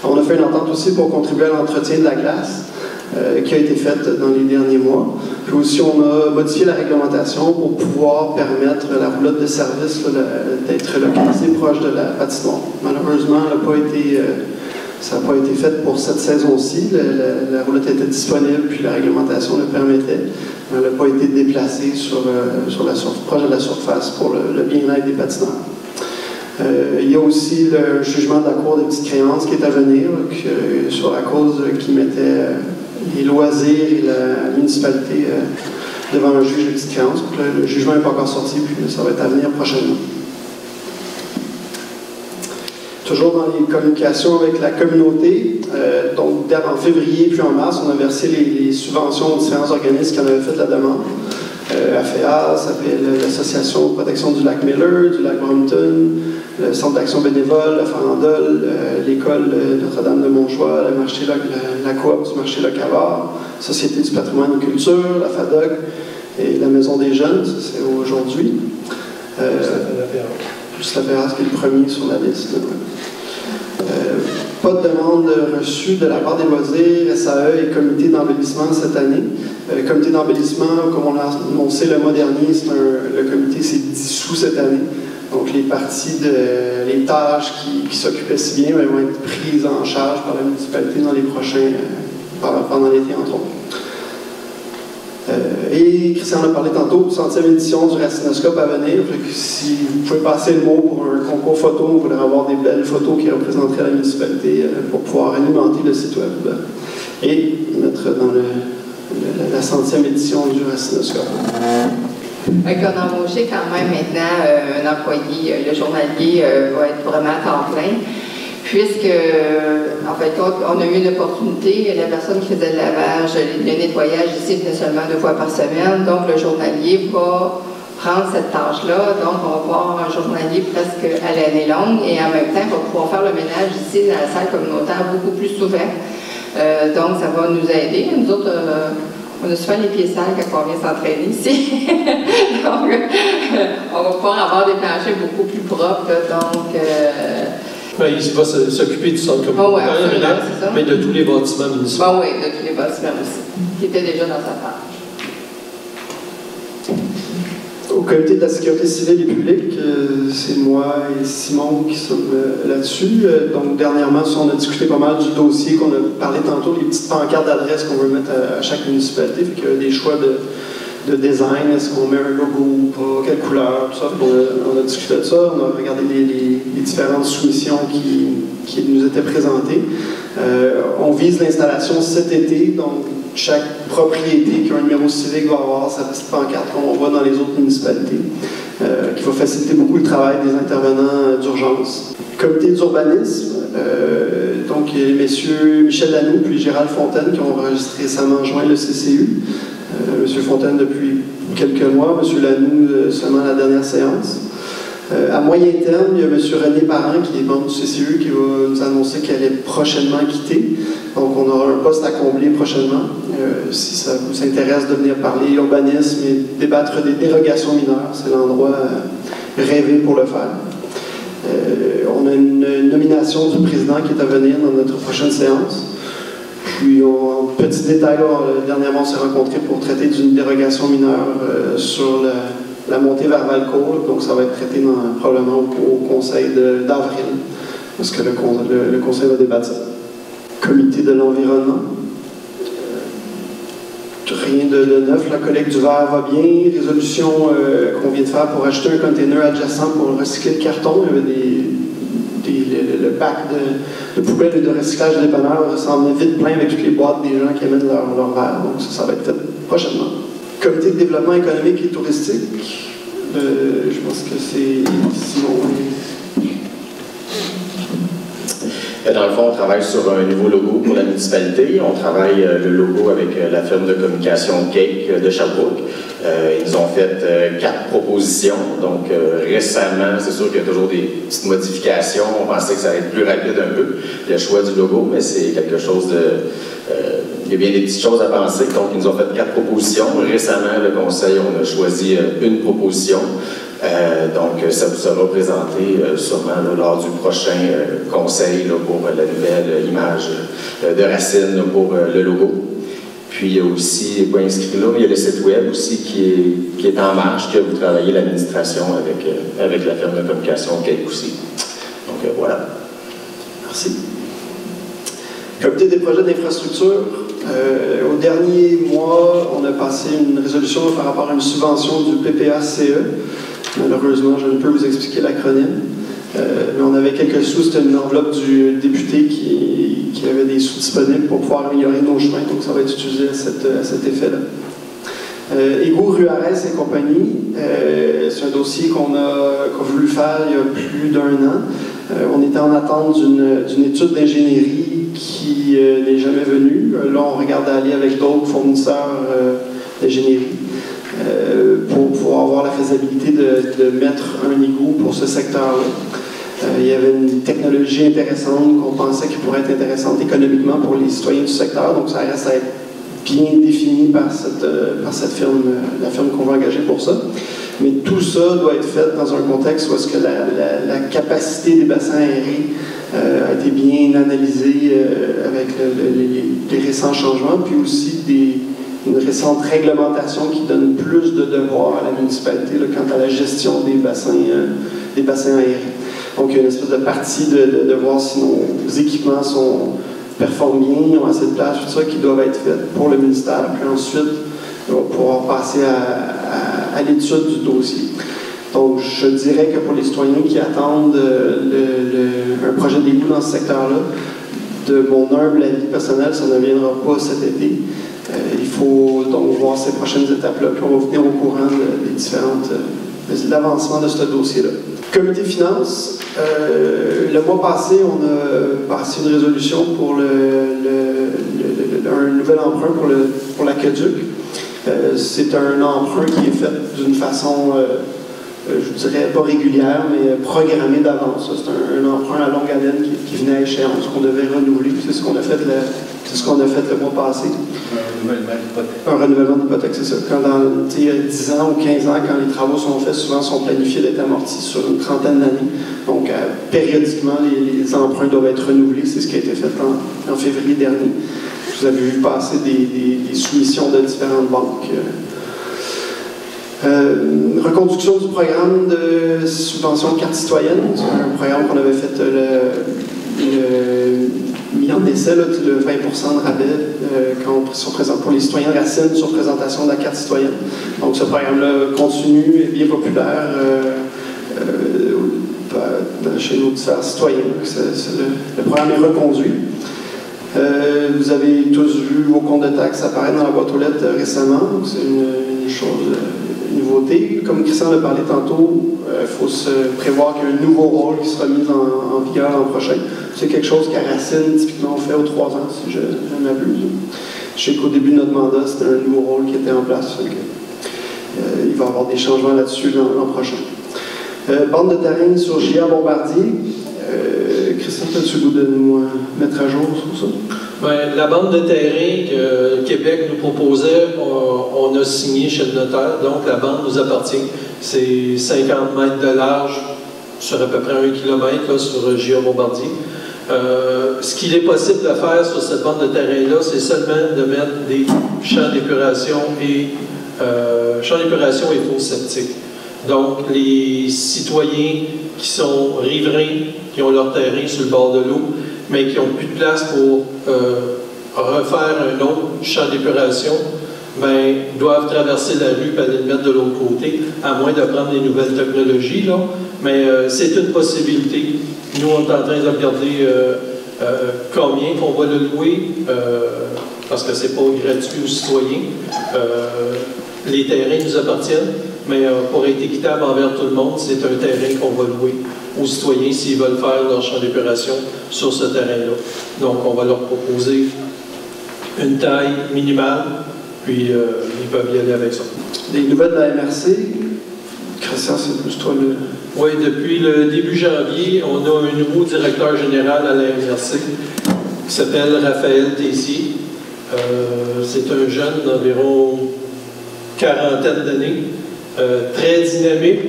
On a fait une entente aussi pour contribuer à l'entretien de la glace qui a été faite dans les derniers mois. Puis aussi, on a modifié la réglementation pour pouvoir permettre la roulotte de service d'être localisée proche de la patinoire. Malheureusement, ça n'a pas été fait pour cette saison-ci. La roulotte était disponible, puis la réglementation le permettait. Elle n'a pas été déplacée proche de la surface pour le bien-être des patineurs. Il y a aussi le jugement de la Cour des petites créances qui est à venir, sur la cause qui mettait les loisirs et la municipalité devant un juge de petites créances. Le jugement n'est pas encore sorti, puis ça va être à venir prochainement. Toujours dans les communications avec la communauté, donc en février puis en mars, on a versé les subventions aux différents organismes qui en avaient fait la demande. AFEA, ça s'appelle l'Association de protection du lac Miller, du lac Brompton, le Centre d'action bénévole, la Farandole, l'école Notre-Dame de Montjoie, la coop du marché Locavard, Société du patrimoine et culture, la FADOC et la Maison des jeunes, ça c'est aujourd'hui. Juste la Ferras qui est le premier sur la liste. Pas de demande reçue de la part des loisirs, SAE et comité d'embellissement cette année. Le comité d'embellissement, comme on l'a annoncé le mois dernier, le comité s'est dissous cette année. Donc les parties, les tâches qui s'occupaient si bien vont être prises en charge par la municipalité dans les prochains, pendant l'été entre autres. Et Christian en a parlé tantôt, 100e édition du Racinoscope à venir. Si vous pouvez passer le mot pour un concours photo, on voudrait avoir des belles photos qui représenteraient la municipalité pour pouvoir alimenter le site web et mettre dans la 100e édition du Racinoscope. On a embauché quand même maintenant un employé, le journalier va être vraiment à temps plein. Puisque, en fait, on a eu une opportunité, la personne qui faisait le lavage, le nettoyage ici venait seulement 2 fois par semaine, donc le journalier va prendre cette tâche-là, donc on va avoir un journalier presque à l'année longue et en même temps, on va pouvoir faire le ménage ici dans la salle communautaire beaucoup plus souvent. Donc, ça va nous aider. Nous autres, on a souvent les pieds sales quand on vient s'entraîner ici. Donc, on va pouvoir avoir des planchers beaucoup plus propres, donc... il va s'occuper du centre communautaire, mais de tous les bâtiments municipaux. Oui, de tous les bâtiments aussi, qui étaient déjà dans sa tâche. Au comité de la sécurité civile et publique, c'est moi et Simon qui sommes là-dessus. Donc, dernièrement, on a discuté pas mal du dossier qu'on a parlé tantôt, les petites pancartes d'adresse qu'on veut mettre à chaque municipalité. Fait qu'il y a des choix de design, est-ce qu'on met un logo ou pas, quelle couleur, tout ça. On a discuté de ça, on a regardé les différentes soumissions qui nous étaient présentées. On vise l'installation cet été, donc chaque propriété qui a un numéro civique va avoir sa petite pancarte qu'on voit dans les autres municipalités, qui va faciliter beaucoup le travail des intervenants d'urgence. Comité d'urbanisme, donc il y a les messieurs Michel Lanoux puis Gérald Fontaine qui ont récemment joint le CCU. M. Fontaine depuis quelques mois, M. Lanoux seulement à la dernière séance. À moyen terme, il y a M. René Parent, qui est membre du CCU, qui va nous annoncer qu'elle est prochainement quittée. Donc, on aura un poste à combler prochainement. Si ça vous intéresse de venir parler urbanisme et débattre des dérogations mineures, c'est l'endroit rêvé pour le faire. On a une nomination du président qui est à venir dans notre prochaine séance. Puis, petit détail, dernièrement, on s'est rencontrés pour traiter d'une dérogation mineure sur la montée vers Valcourt. Donc, ça va être traité probablement au conseil d'avril, parce que le conseil va débattre ça. Comité de l'environnement. Rien de neuf. La collecte du verre va bien. Résolution qu'on vient de faire pour acheter un container adjacent pour recycler le carton. Il y avait le bac de poubelles et de recyclage des dépanneurs semblait vite plein avec toutes les boîtes des gens qui amènent leur verre. Donc ça va être fait prochainement. Comité de développement économique et touristique. Je pense que c'est Simon. Dans le fond, on travaille sur un nouveau logo pour la municipalité. On travaille le logo avec la firme de communication Cake de Sherbrooke. Ils ont fait 4 propositions. Donc, récemment, c'est sûr qu'il y a toujours des petites modifications. On pensait que ça allait être plus rapide un peu, le choix du logo, mais c'est quelque chose de... il y a bien des petites choses à penser. Donc, ils nous ont fait 4 propositions. Récemment, le conseil, on a choisi une proposition. Donc, ça vous sera présenté sûrement là, lors du prochain conseil là, pour la nouvelle image de Racine là, pour le logo. Puis, il y a aussi, pas inscrit là, il y a le site web aussi qui est en marche, que vous travaillez l'administration avec la firme de communication Cake aussi. Donc, voilà. Merci. Comité des projets d'infrastructure. Au dernier mois, on a passé une résolution par rapport à une subvention du PPA-CE. Malheureusement, je ne peux vous expliquer l'acronyme. Mais on avait quelques sous, c'était une enveloppe du député qui avait des sous disponibles pour pouvoir améliorer nos chemins, donc ça va être utilisé à cet effet-là. Égaux Ruarez et compagnie, c'est un dossier qu'on a voulu faire il y a plus d'1 an. On était en attente d'une étude d'ingénierie qui n'est jamais venue. Là, on regarde aller avec d'autres fournisseurs d'ingénierie pour pouvoir avoir la faisabilité de mettre un égout pour ce secteur-là. Il y avait une technologie intéressante qu'on pensait qui pourrait être intéressante économiquement pour les citoyens du secteur, donc ça reste à être bien défini par cette firme, la firme qu'on va engager pour ça. Mais tout ça doit être fait dans un contexte où est-ce que la capacité des bassins aérés a été bien analysée avec les récents changements, puis aussi une récente réglementation qui donne plus de devoirs à la municipalité là, quant à la gestion des bassins aérés. Donc, il y a une espèce de partie de voir si nos équipements performent bien, ont assez de place, tout ça, qui doivent être faites pour le ministère. Puis ensuite, on va pouvoir passer à l'étude du dossier. Donc, je dirais que pour les citoyens qui attendent un projet d'égout dans ce secteur-là, de mon humble avis personnel, ça ne viendra pas cet été. Il faut donc voir ces prochaines étapes-là, puis on va venir au courant de l'avancement de ce dossier-là. Comité Finances, le mois passé, on a passé une résolution pour un nouvel emprunt pour l'aqueduc. C'est un emprunt qui est fait d'une façon, je dirais pas régulière, mais programmée d'avance. C'est un emprunt à longue haleine qui venait à échéance, qu'on devait renouveler. C'est ce qu'on a fait le mois passé. Un renouvellement d'hypothèque, c'est ça. Quand dans 10 ans ou 15 ans, quand les travaux sont faits, souvent sont planifiés d'être amortis sur une trentaine d'années. Donc, périodiquement, les emprunts doivent être renouvelés. C'est ce qui a été fait en février dernier. Vous avez vu passer des soumissions de différentes banques. Reconduction du programme de subvention de carte citoyenne. C'est un programme qu'on avait fait mis en essai, là, le 20% de rabais quand on se présente pour les citoyens de Racine sur présentation de la carte citoyenne. Donc ce programme-là continue, est bien populaire chez nos différents citoyens. Le programme est reconduit. Vous avez tous vu vos comptes de taxes apparaître dans la boîte aux lettres récemment. C'est une chose, une nouveauté. Comme Christian l'a parlé tantôt, il faut se prévoir qu'il y a un nouveau rôle qui sera mis en vigueur l'an prochain. C'est quelque chose qu'à Racine, typiquement, on fait aux 3 ans, si je ne m'abuse. Je sais qu'au début de notre mandat, c'était un nouveau rôle qui était en place. Il va y avoir des changements là-dessus l'an prochain. Bande de terrain sur J.A. Bombardier. Christian, as-tu le goût de nous mettre à jour sur ça? Bien, la bande de terrain que Québec nous proposait, on a signé chez le notaire, donc la bande nous appartient. C'est 50 mètres de large sur à peu près 1 kilomètre là, sur J.A. Bombardier. Ce qu'il est possible de faire sur cette bande de terrain-là, c'est seulement de mettre des champs d'épuration et fosses septiques. Donc, les citoyens qui sont riverains, qui ont leur terrain sur le bord de l'eau, mais qui n'ont plus de place pour refaire un autre champ d'épuration, ben, doivent traverser la rue et aller le mettre de l'autre côté, à moins de prendre des nouvelles technologies. Là. Mais c'est une possibilité. Nous, on est en train de regarder combien on va le louer, parce que ce n'est pas gratuit aux citoyens. Les terrains nous appartiennent, mais pour être équitable envers tout le monde, c'est un terrain qu'on va louer aux citoyens s'ils veulent faire leur champ d'épuration sur ce terrain-là. Donc, on va leur proposer une taille minimale, puis ils peuvent y aller avec ça. Des nouvelles de la MRC, Christian, c'est plus toi le... Oui, depuis le début janvier, on a un nouveau directeur général à la MRC qui s'appelle Raphaël Tessier. C'est un jeune d'environ quarantaine d'années, très dynamique.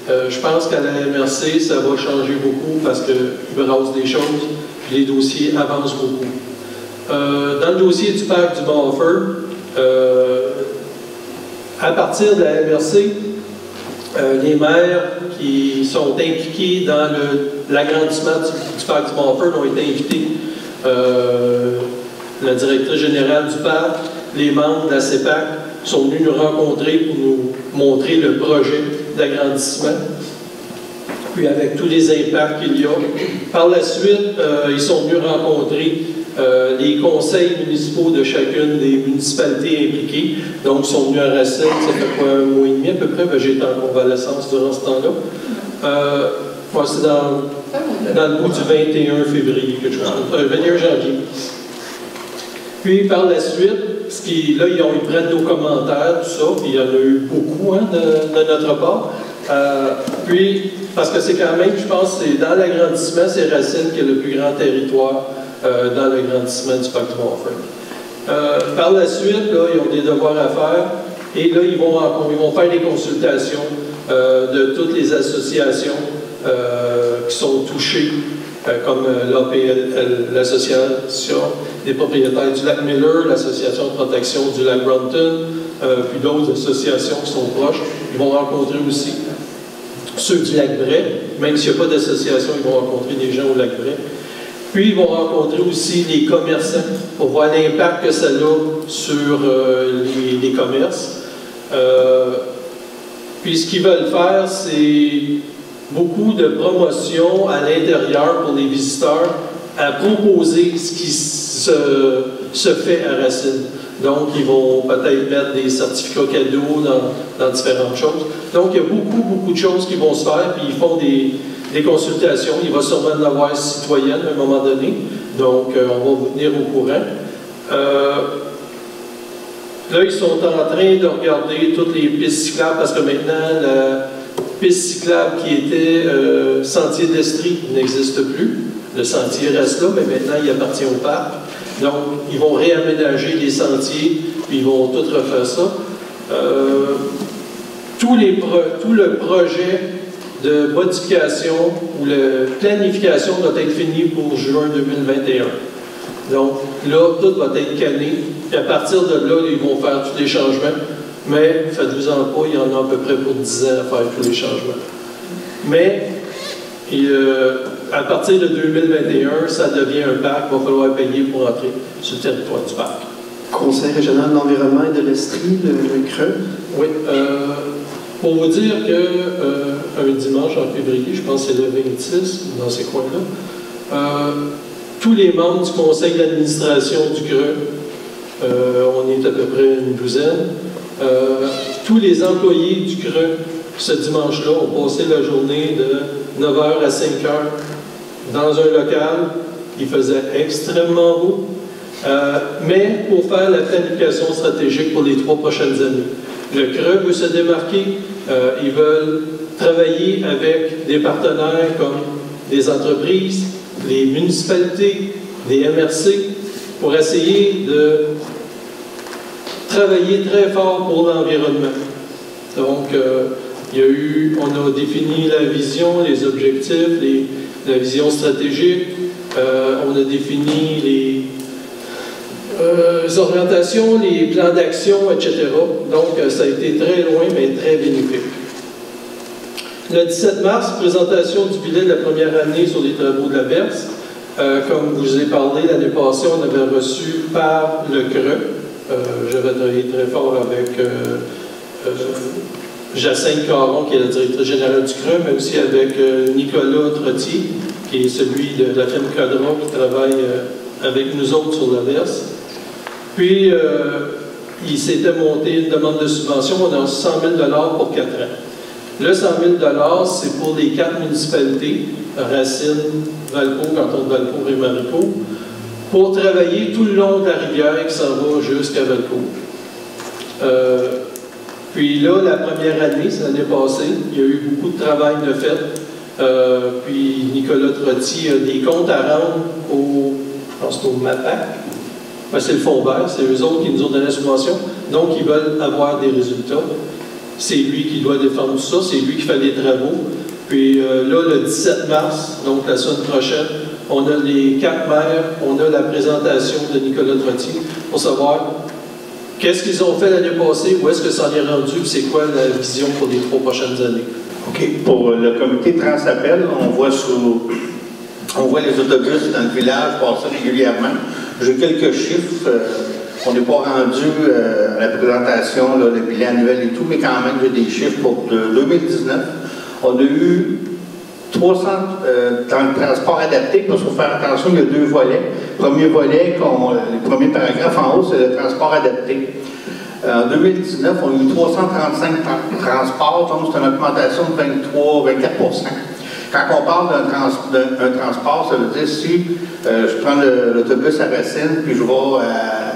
Je pense qu'à la MRC, ça va changer beaucoup parce qu'il brasse des choses, puis les dossiers avancent beaucoup. Dans le dossier du parc du Mont-Offert, à partir de la MRC, les maires qui sont impliqués dans l'agrandissement du parc du Mont-Offert ont été invités. La directrice générale du parc, les membres de la CEPAC sont venus nous rencontrer pour nous montrer le projet d'agrandissement, puis avec tous les impacts qu'il y a. Par la suite, ils sont venus rencontrer les conseils municipaux de chacune des municipalités impliquées. Donc, ils sont venus à Racine, ça fait quoi, un mois et demi à peu près, j'ai été en convalescence durant ce temps-là. C'est dans le bout du 21 février, quelque chose comme ça, 21 janvier. Puis, par la suite, ils prennent nos commentaires, tout ça, puis il y en a eu beaucoup de notre part. Puis, parce que c'est quand même, je pense, c'est dans l'agrandissement, c'est Racine qui a le plus grand territoire dans l'agrandissement du parc du Mont-Offert. Par la suite, là, ils ont des devoirs à faire, et là, ils vont faire des consultations de toutes les associations qui sont touchées, comme l'APL, l'Association des propriétaires du lac Miller, l'Association de protection du lac Brompton, puis d'autres associations qui sont proches. Ils vont rencontrer aussi ceux du lac Bray. Même s'il n'y a pas d'association, ils vont rencontrer des gens au lac Bray. Puis, ils vont rencontrer aussi les commerçants pour voir l'impact que ça a sur les commerces. Puis, ce qu'ils veulent faire, c'est beaucoup de promotion à l'intérieur pour les visiteurs à proposer ce qui se fait à Racine. Donc, ils vont peut-être mettre des certificats cadeaux dans différentes choses. Donc, il y a beaucoup de choses qui vont se faire, puis ils font des consultations. Il va sûrement en avoir citoyennes à un moment donné. Donc, on va vous tenir au courant. Là, ils sont en train de regarder toutes les pistes cyclables, parce que maintenant, la piste cyclable qui était sentier d'Estrie n'existe plus. Le sentier reste là, mais maintenant, il appartient au parc. Donc, ils vont réaménager les sentiers, puis ils vont tout refaire ça. Tout le projet de modification ou la planification doit être fini pour juin 2021. Donc, là, tout va être canné. Et à partir de là, ils vont faire tous les changements. Mais, faites-vous-en pas, il y en a à peu près pour 10 ans à faire tous les changements. Mais, à partir de 2021, ça devient un parc, il va falloir payer pour entrer sur le territoire du parc. Conseil régional de l'environnement et de l'Estrie, le CRE. Oui. Pour vous dire qu'un dimanche en février, je pense que c'est le 26, dans ces coins-là, tous les membres du conseil d'administration du CRE, on est à peu près une douzaine, tous les employés du CRE, ce dimanche-là, ont passé la journée de 9h à 5h dans un local. Il faisait extrêmement beau, mais pour faire la planification stratégique pour les 3 prochaines années. Le CRE veut se démarquer. Ils veulent travailler avec des partenaires comme des entreprises, les municipalités, des MRC, pour essayer de travailler très fort pour l'environnement. Donc, on a défini la vision, les objectifs, la vision stratégique, on a défini les orientations, les plans d'action, etc. Donc, ça a été très loin, mais très bénéfique. Le 17 mars, présentation du bilan de la première année sur les travaux de la Berce. Comme je vous ai parlé, l'année passée, on avait reçu par le CRE. J'avais travaillé très fort avec Jacinthe Caron, qui est la directrice générale du CRE, mais aussi avec Nicolas Trottier, qui est celui de la firme Cadron, qui travaille avec nous autres sur la Berce. Puis, il s'était monté une demande de subvention. On a 100 000 $ pour 4 ans. Le 100 000 c'est pour les 4 municipalités, Racine, Valcourt, canton de Valcourt et Maricourt, pour travailler tout le long de la rivière qui s'en va jusqu'à Valcourt. Puis là, la première année, c'est l'année passée, il y a eu beaucoup de travail de fait. Puis Nicolas Trotti a des comptes à rendre je pense au MAPAC. Ben, c'est le fonds vert, c'est eux autres qui nous ont donné la subvention. Donc, ils veulent avoir des résultats. C'est lui qui doit défendre tout ça, c'est lui qui fait les travaux. Puis là, le 17 mars, donc la semaine prochaine, on a les 4 maires, on a la présentation de Nicolas Trotti pour savoir qu'est-ce qu'ils ont fait l'année passée, où est-ce que ça en est rendu, puis c'est quoi la vision pour les 3 prochaines années. OK. Pour le comité Transappel, on voit les autobus dans le village passer régulièrement. J'ai quelques chiffres. On n'est pas rendu à la présentation, là, le bilan annuel et tout, mais quand même, j'ai des chiffres pour 2019. On a eu 300 dans le transport adapté, parce qu'il faut faire attention, il y a 2 volets. Le premier volet, le premier paragraphe en haut, c'est le transport adapté. En 2019, on a eu 335 transports, donc c'est une augmentation de 24%. Quand on parle d'un transport, ça veut dire si je prends l'autobus à Racine, puis je vais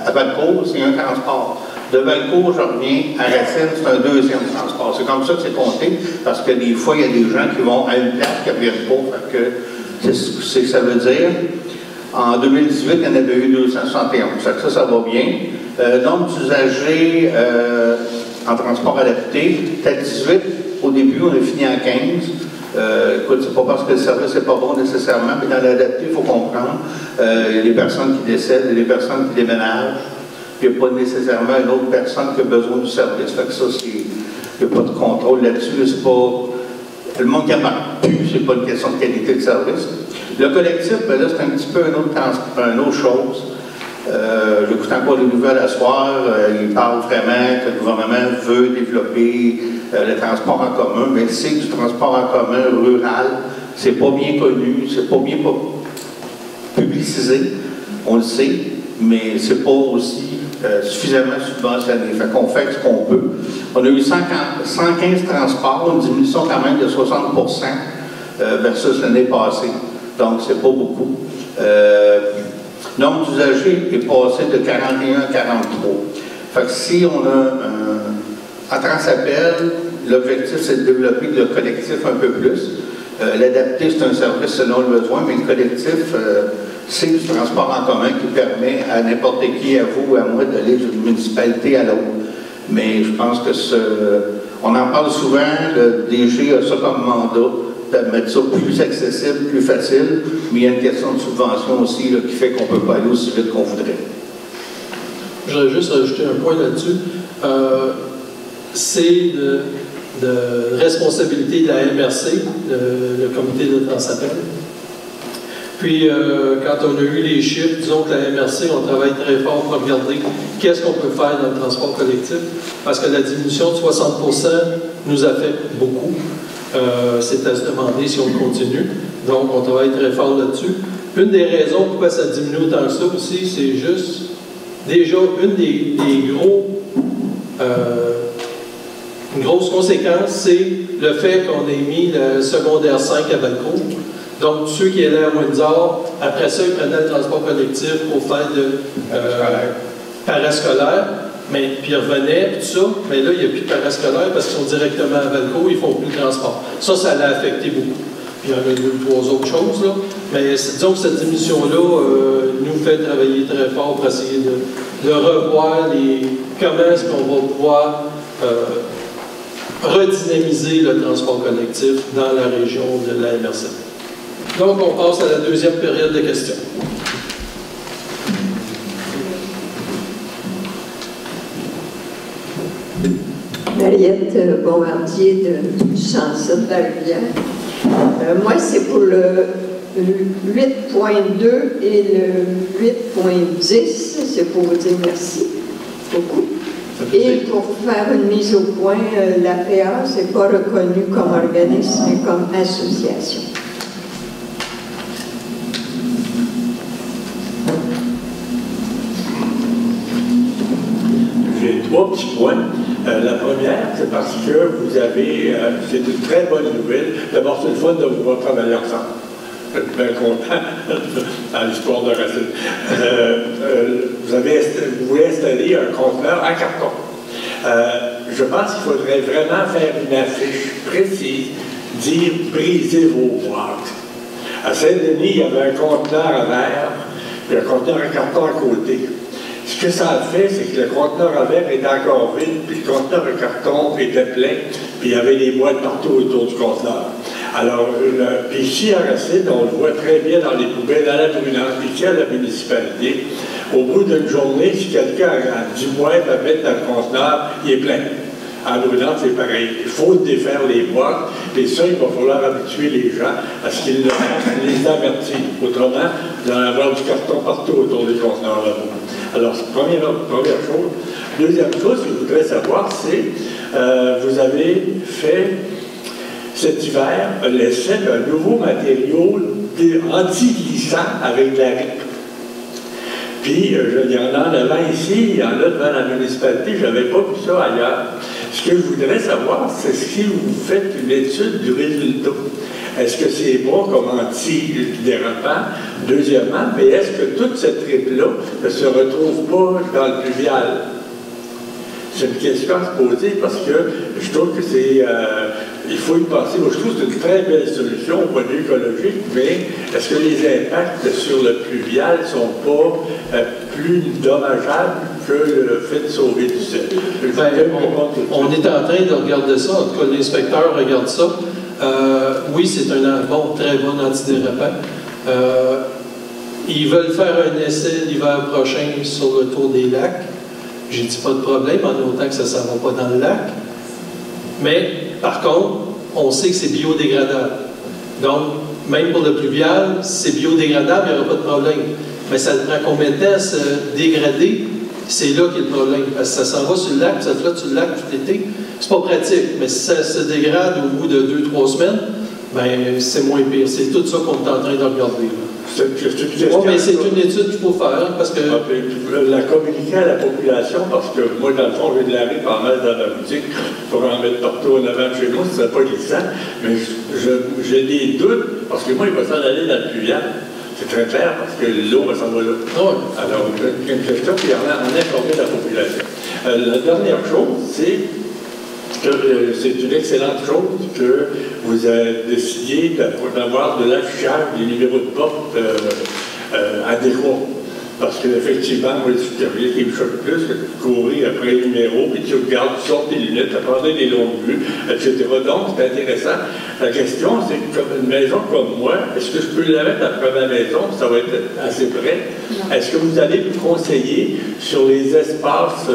à Valcourt, c'est un transport. De Valcourt, je reviens à Racine, c'est un deuxième transport. C'est comme ça que c'est compté, parce que des fois, il y a des gens qui vont à une place qui ne reviennent pas. C'est ce que ça veut dire. En 2018, il y en avait eu 271. Ça va bien. Nombre d'usagers en transport adapté, c'était 18. Au début, on a fini à 15. Écoute, c'est pas parce que le service n'est pas bon nécessairement, mais dans l'adapté, il faut comprendre. Il y a des personnes qui décèdent, il y a des personnes qui déménagent. Il n'y a pas nécessairement une autre personne qui a besoin du service. Fait que ça, il n'y a pas de contrôle là-dessus. C'est pas. Le monde qui n'embarque plus, c'est pas une question de qualité de service. Le collectif, ben là, c'est un petit peu une autre chose. J'écoute encore les nouvelles à soir. Ils parlent vraiment que le gouvernement veut développer le transport en commun, mais c'est du transport en commun rural. C'est pas bien connu, c'est pas bien publicisé. On le sait, mais c'est pas aussi suffisamment subventionné. Fait qu'on fait ce qu'on peut. On a eu 115 transports, une diminution quand même de 60% versus l'année passée. Donc, c'est pas beaucoup. Nombre d'usagers est passé de 41 à 43. Fait que si on a en Transappel, l'objectif c'est de développer le collectif un peu plus. L'adapté, c'est un service selon le besoin, mais le collectif, c'est du transport en commun qui permet à n'importe qui, à vous ou à moi, d'aller d'une municipalité à l'autre. Mais je pense que on en parle souvent, le DG a ça comme mandat, de mettre ça plus accessible, plus facile, mais il y a une question de subvention aussi là, qui fait qu'on ne peut pas aller aussi vite qu'on voudrait. Je voudrais juste rajouter un point là-dessus. C'est de responsabilité de la MRC, le comité de Transappel. Puis, quand on a eu les chiffres, disons que la MRC, on travaille très fort pour regarder qu'est-ce qu'on peut faire dans le transport collectif, parce que la diminution de 60% nous affecte beaucoup. C'est à se demander si on continue. Donc, on travaille très fort là-dessus. Une des raisons pourquoi ça diminue autant que ça aussi, c'est juste, déjà, une grosse conséquence, c'est le fait qu'on ait mis le secondaire 5 à Valcourt. Donc, ceux qui allaient à Windsor, après ça, ils prenaient le transport collectif pour faire de parascolaire. Mais puis ils revenaient, puis tout ça, mais là, il n'y a plus de parascolaire parce qu'ils sont directement à Valcourt, ils ne font plus le transport. Ça l'a affecté beaucoup. Puis il y en a 2 ou 3 autres choses, là. Mais disons que cette diminution-là nous fait travailler très fort pour essayer de revoir comment est-ce qu'on va pouvoir redynamiser le transport collectif dans la région de la MRC. Donc, on passe à la deuxième période de questions. Mariette Bombardier de Chanson de la Rivière. Moi, c'est pour le 8.2 et le 8.10. C'est pour vous dire merci beaucoup. Et pour faire une mise au point, l'APA, ce n'est pas reconnu comme organisme, mais comme association. J'ai 3 petits points. La première, c'est parce que vous avez, c'est une très bonne nouvelle. D'abord, c'est le fun de vous voir travailler ensemble. Je suis bien content dans l'histoire de Racine. Vous voulez installer un conteneur à carton. Je pense qu'il faudrait vraiment faire une affiche précise, dire brisez vos boîtes. À Saint-Denis, il y avait un conteneur à verre et un conteneur à carton à côté. Ce que ça a fait, c'est que le conteneur à verre était encore vide, puis le conteneur à carton était plein, puis il y avait des boîtes partout autour du conteneur. Alors, puis ici à Racine, on le voit très bien dans les poubelles à la brûlante, puis ici à la municipalité, au bout d'une journée, si quelqu'un a 10 boîtes à mettre dans le conteneur, il est plein. À brûlante, c'est pareil. Il faut défaire les boîtes, et ça, il va falloir habituer les gens à ce qu'ils les avertissent. Autrement, vous allez avoir du carton partout autour des conteneurs là-bas. Alors, première chose. Deuxième chose que je voudrais savoir, c'est vous avez fait cet hiver l'essai d'un nouveau matériau anti-glissant avec de la RIP. Puis, il y en a devant ici, il y en a devant la municipalité, je n'avais pas vu ça ailleurs. Ce que je voudrais savoir, c'est si vous faites une étude du résultat. Est-ce que c'est bon comme anti-dérapant? Deuxièmement, mais est-ce que toute cette RIP-là ne se retrouve pas dans le pluvial? C'est une question à se poser parce que je trouve que c'est... il faut y penser. Moi, je trouve que c'est une très belle solution au point de vue écologique, mais est-ce que les impacts sur le pluvial ne sont pas plus dommageables que le fait de sauver du sel? On est en train de regarder ça. En tout cas, l'inspecteur regarde ça. Oui, c'est un très bon antidérapant. Ils veulent faire un essai l'hiver prochain sur le tour des lacs. J'ai dit pas de problème, en autant que ça ne s'en va pas dans le lac. Mais, par contre, on sait que c'est biodégradable. Donc, même pour le pluvial, si c'est biodégradable, il n'y aura pas de problème. Mais ça prend combien de temps à se dégrader? C'est là qu'est le problème. Parce que ça s'en va sur le lac, ça flotte sur le lac tout l'été. C'est pas pratique. Mais si ça se dégrade au bout de 2-3 semaines, ben c'est moins pire. C'est tout ça qu'on est en train de regarder. Oui, mais c'est une étude qu'il faut faire parce que... La communiquer à la population, parce que moi, dans le fond, j'ai de la ripe en mal dans la boutique pour en mettre partout en avant de chez moi, ce ne serait pas glissant, mais j'ai des doutes, parce que moi, il va s'en aller dans le pluvial. C'est très clair, parce que l'eau va s'en va là. Alors, j'ai une question, puis en informer la population. La dernière chose, c'est que c'est une excellente chose que vous avez décidé d'avoir de l'affichage des numéros de porte adéquats. Parce qu'effectivement, moi, c'est rien qui me choque plus que de courir après le numéro, puis tu regardes, tu sors tes lunettes, tu prends des longues vues, etc. Donc, c'est intéressant. La question, c'est comme une maison comme moi, est-ce que je peux la mettre après ma maison? Ça va être assez près. Est-ce que vous allez me conseiller sur les espaces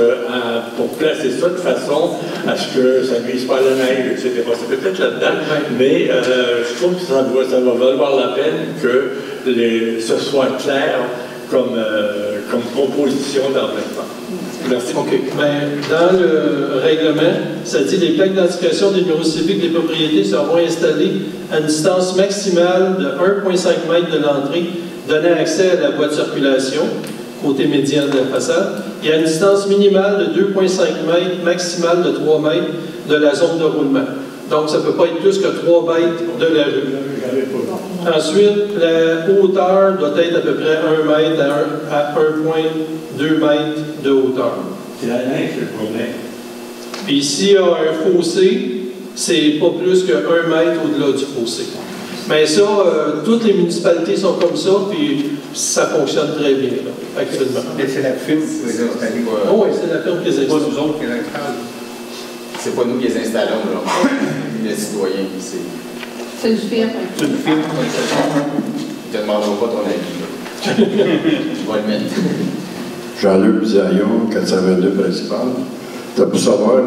pour placer ça de façon à ce que ça ne nuise pas à la neige, etc. C'est peut-être là-dedans, mais je trouve que ça va valoir la peine que ce soit clair comme proposition d'emplacement. Merci. OK. Ben, dans le règlement, ça dit les plaques d'identification des numéros civiques des propriétés seront installées à une distance maximale de 1,5 m de l'entrée, donnant accès à la voie de circulation, côté médian de la façade, et à une distance minimale de 2,5 m, maximale de 3 m de la zone de roulement. Donc, ça ne peut pas être plus que 3 mètres de la rue. Ensuite, la hauteur doit être à peu près 1 mètre à 1,2 mètres de hauteur. C'est la neige, c'est le problème. Puis s'il y a un fossé, c'est pas plus que 1 mètre au-delà du fossé. Mais ça, toutes les municipalités sont comme ça, puis ça fonctionne très bien, là, actuellement. Et c'est la firme qui les installe. Oui, c'est la firme qui les installe. C'est pas nous autres qui les installent. C'est pas nous qui les installons, là. Les citoyens, C'est une firme. C'est une firme. Ils ne te demanderont pas ton avis, là. Tu vas le mettre. Jean-Luc Bisaillon, 422 principal. Tu as pu savoir,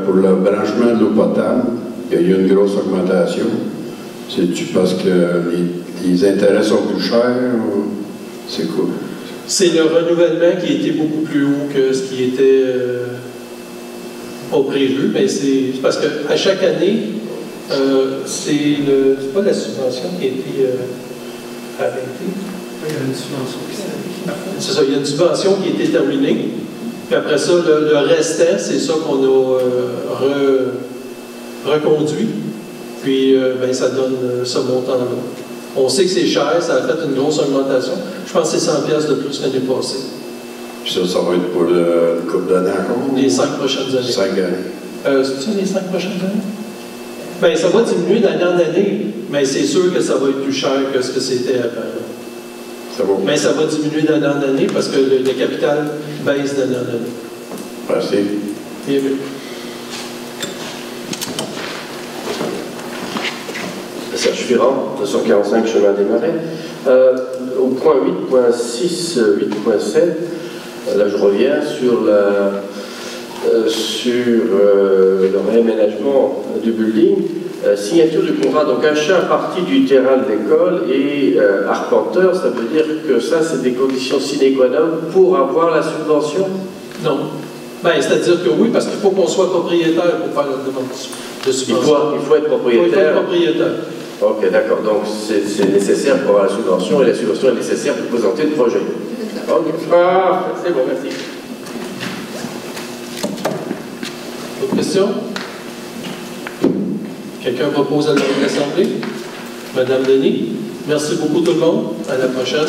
pour le branchement de l'eau potable, il y a eu une grosse augmentation. C'est-tu parce que les intérêts sont plus chers ou c'est quoi? C'est le renouvellement qui était beaucoup plus haut que ce qui était pas prévu, mais c'est parce qu'à chaque année, c'est pas la subvention qui a été arrêtée. Il y a une subvention qui s'est... C'est ça, il y a une subvention qui a été terminée. Puis après ça, le restant, c'est ça qu'on a reconduit. Puis ben, ça donne ce montant-là. On sait que c'est cher, ça a fait une grosse augmentation. Je pense que c'est 100 piastres de plus l'année passée. Puis ça va être pour une couple d'années encore? Les 5 prochaines années. 5 années. C'est-tu les 5 prochaines années? Bien, ça va diminuer d'année en année, mais c'est sûr que ça va être plus cher que ce que c'était avant. Ça va. Mais ça va diminuer d'année en année parce que le capital baisse d'année en année. Merci. Bien vu. Serge Firand, 245 chemin des Marais. Au point 8.6, 8.7, là je reviens sur le réaménagement du building. Signature du contrat, donc achat partie du terrain de l'école et arpenteur, ça veut dire que ça c'est des conditions sine qua non pour avoir la subvention? Non. Ben, c'est-à-dire que oui, parce qu'il faut qu'on soit propriétaire pour faire la demande de subvention. Il faut être propriétaire. Il faut être propriétaire. Ok, d'accord. Donc c'est nécessaire pour avoir la subvention et la subvention est nécessaire pour présenter le projet. Ok, c'est bon, merci. D'autres questions? Quelqu'un propose à l'Assemblée? Madame Denis, merci beaucoup tout le monde. À la prochaine.